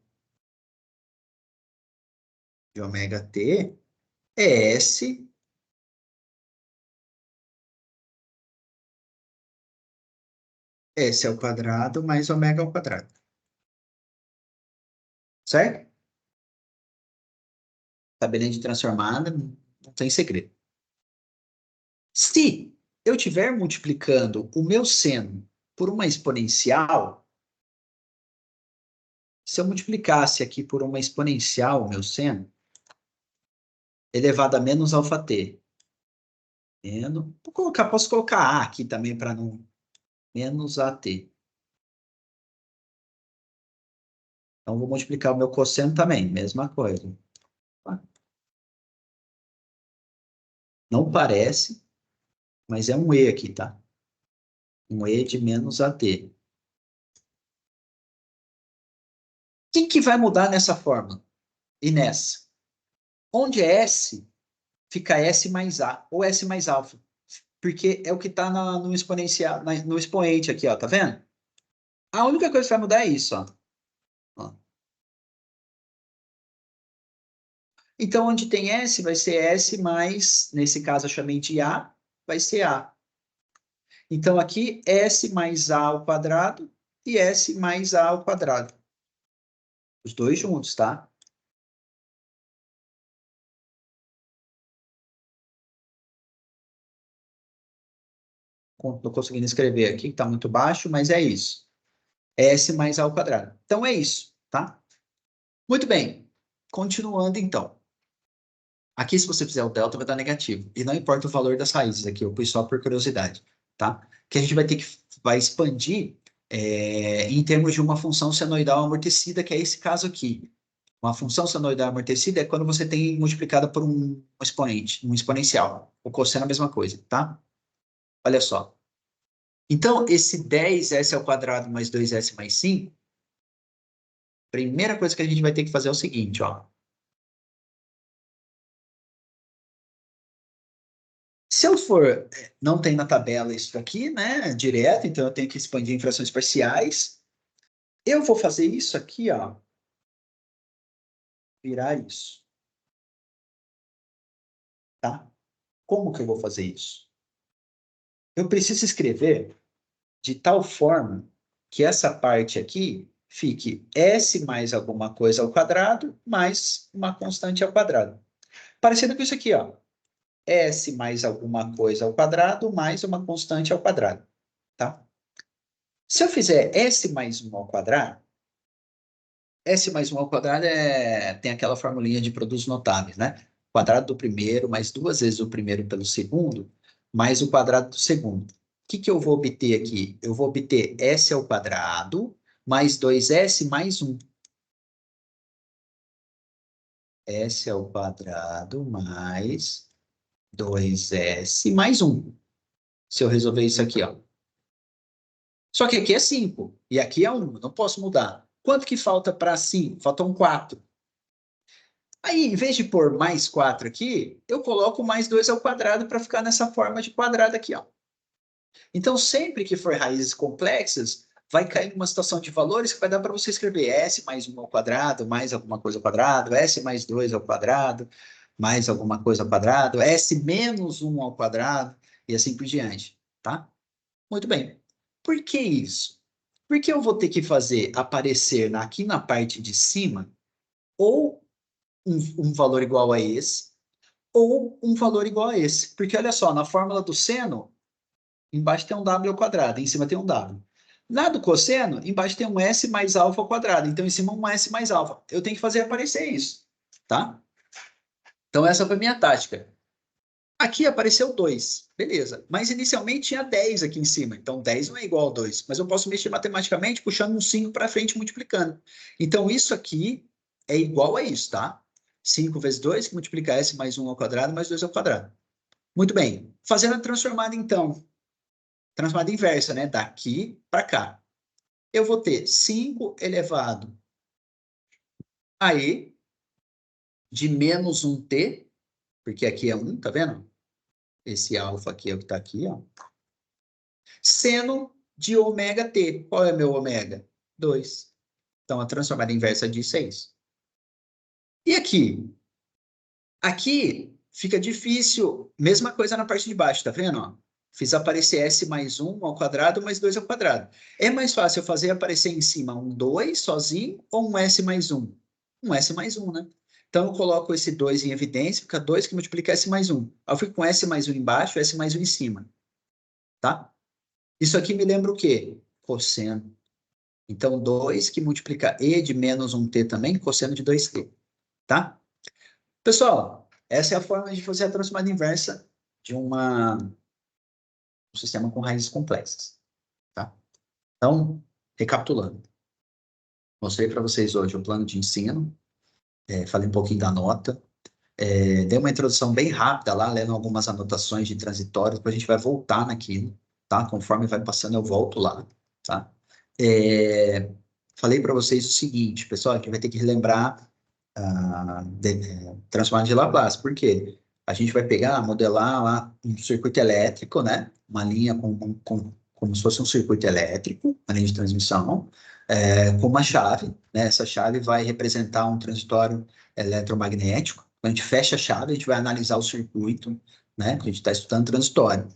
de ômega t é S ao quadrado mais ômega ao quadrado. Certo? Tabelinha de transformada, não tem segredo. Se eu estiver multiplicando o meu seno por uma exponencial, se eu multiplicasse aqui por uma exponencial o meu seno, elevado a menos alfa t, posso colocar a aqui também para não, menos at. Então, vou multiplicar o meu cosseno também, mesma coisa. Não parece, mas é um e aqui, tá? Um e de menos at. O que vai mudar nessa fórmula e nessa? Onde é S, fica S mais A, ou S mais alfa. Porque é o que está no exponencial, no expoente aqui, ó, tá vendo? A única coisa que vai mudar é isso, ó. Ó. Então, onde tem S, vai ser S mais, nesse caso eu chamei de A, vai ser A. Então, aqui, S mais A ao quadrado e S mais A ao quadrado. Os dois juntos, tá? Estou conseguindo escrever aqui, que está muito baixo, mas é isso. S mais A ao quadrado. Então, é isso, tá? Muito bem. Continuando, então. Aqui, se você fizer o delta, vai dar negativo. E não importa o valor das raízes aqui, eu pus só por curiosidade, tá? Que a gente vai expandir em termos de uma função senoidal amortecida, que é esse caso aqui. Uma função senoidal amortecida é quando você tem multiplicada por um expoente, um exponencial. O cosseno é a mesma coisa, tá? Olha só. Então, esse 10s ao quadrado mais 2s mais 5, primeira coisa que a gente vai ter que fazer é o seguinte, ó. Se eu for, não tem na tabela isso aqui, né, direto, então eu tenho que expandir em frações parciais. Eu vou fazer isso aqui, ó, virar isso, tá? Como que eu vou fazer isso? Eu preciso escrever de tal forma que essa parte aqui fique S mais alguma coisa ao quadrado mais uma constante ao quadrado. Parecido com isso aqui, ó. S mais alguma coisa ao quadrado mais uma constante ao quadrado, tá? Se eu fizer S mais 1 ao quadrado, S mais 1 ao quadrado tem aquela formulinha de produtos notáveis, né? Quadrado do primeiro mais duas vezes o primeiro pelo segundo, mais o quadrado do segundo. O que eu vou obter aqui? Eu vou obter S ao quadrado mais 2S mais 1. S ao quadrado mais 2S mais 1. Se eu resolver isso aqui, ó. Só que aqui é 5 e aqui é 1, não posso mudar. Quanto que falta para 5? Faltam 4. Aí, em vez de pôr mais 4 aqui, eu coloco mais 2 ao quadrado para ficar nessa forma de quadrado aqui, ó. Então, sempre que for raízes complexas, vai cair numa situação de valores que vai dar para você escrever S mais 1 ao quadrado, mais alguma coisa ao quadrado, S mais 2 ao quadrado, mais alguma coisa ao quadrado, S menos 1 ao quadrado, e assim por diante, tá? Muito bem. Por que isso? Porque eu vou ter que fazer aparecer aqui na parte de cima ou um valor igual a esse, ou um valor igual a esse. Porque olha só, na fórmula do seno, embaixo tem um w ao quadrado, em cima tem um w. Na do cosseno, embaixo tem um s mais alfa ao quadrado, então em cima um s mais alfa. Eu tenho que fazer aparecer isso, tá? Então essa foi a minha tática. Aqui apareceu 2, beleza. Mas inicialmente tinha 10 aqui em cima, então 10 não é igual a 2. Mas eu posso mexer matematicamente puxando um 5 para frente e multiplicando. Então isso aqui é igual a isso, tá? 5 vezes 2, que multiplica s mais 1 ao quadrado, mais 2 ao quadrado. Muito bem. Fazendo a transformada, então. Transformada inversa, né? Daqui para cá. Eu vou ter 5 elevado a e de menos 1t, porque aqui é 1, tá vendo? Esse alfa aqui é o que está aqui, ó. Seno de ômega t. Qual é meu ômega? 2. Então, a transformada inversa disso é isso. E aqui? Aqui fica difícil, mesma coisa na parte de baixo, tá vendo? Ó? Fiz aparecer S mais 1 ao quadrado mais 2 ao quadrado. É mais fácil eu fazer aparecer em cima um 2 sozinho ou um S mais 1? Um S mais 1, né? Então, eu coloco esse 2 em evidência, fica 2 que multiplica S mais 1. Aí eu fico com S mais 1 embaixo, S mais 1 em cima, tá? Isso aqui me lembra o quê? Cosseno. Então, 2 que multiplica E de menos 1t também, cosseno de 2t, tá? Pessoal, essa é a forma de fazer a transformada inversa de um sistema com raízes complexas, tá? Então, recapitulando. Mostrei para vocês hoje o plano de ensino, falei um pouquinho da nota, dei uma introdução bem rápida lá, lendo algumas anotações de transitórios, depois a gente vai voltar naquilo, tá? Conforme vai passando, eu volto lá, tá? Falei para vocês o seguinte, pessoal, a gente vai ter que relembrar transformada de Laplace, por quê? A gente vai pegar, modelar lá um circuito elétrico, né? Uma linha como se fosse um circuito elétrico, uma linha de transmissão, com uma chave, né? Essa chave vai representar um transitório eletromagnético. Quando a gente fecha a chave, a gente vai analisar o circuito, né? Porque a gente está estudando transitório.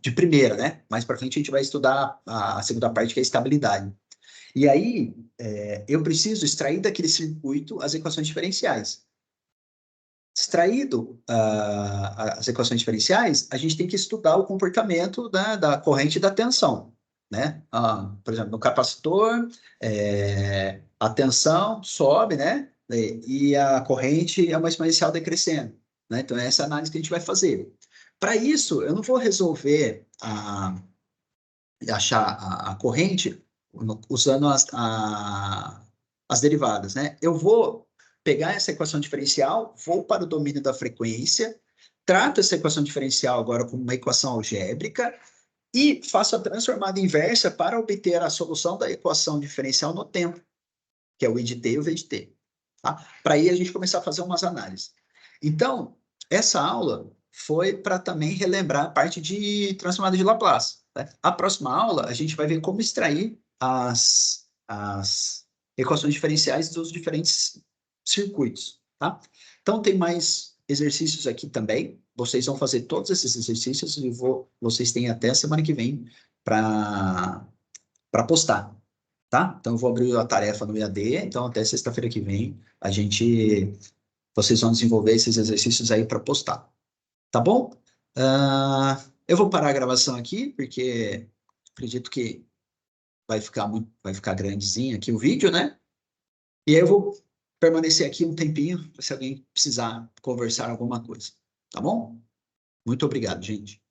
De primeira, né? Mais para frente a gente vai estudar a segunda parte, que é a estabilidade. E aí, eu preciso extrair daquele circuito as equações diferenciais. Extraído as equações diferenciais, a gente tem que estudar o comportamento da corrente e da tensão, né? Por exemplo, no capacitor, a tensão sobe, né? E a corrente é uma exponencial decrescendo, né? Então, é essa análise que a gente vai fazer. Para isso, eu não vou resolver achar a corrente usando as derivadas, né? Eu vou pegar essa equação diferencial, vou para o domínio da frequência, trato essa equação diferencial agora como uma equação algébrica e faço a transformada inversa para obter a solução da equação diferencial no tempo, que é o I de t e o V de t. Tá? Para aí a gente começar a fazer umas análises. Então, essa aula foi para também relembrar a parte de transformada de Laplace. Né? A próxima aula, a gente vai ver como extrair as equações diferenciais dos diferentes circuitos. Tá? Então, tem mais exercícios aqui também. Vocês vão fazer todos esses exercícios e vocês têm até a semana que vem para postar. Tá? Então, eu vou abrir a tarefa no EAD, então até sexta-feira que vem vocês vão desenvolver esses exercícios aí para postar. Tá bom? Eu vou parar a gravação aqui, porque acredito que vai ficar grandezinho aqui o vídeo, né? E aí eu vou permanecer aqui um tempinho, se alguém precisar conversar alguma coisa. Tá bom? Muito obrigado, gente.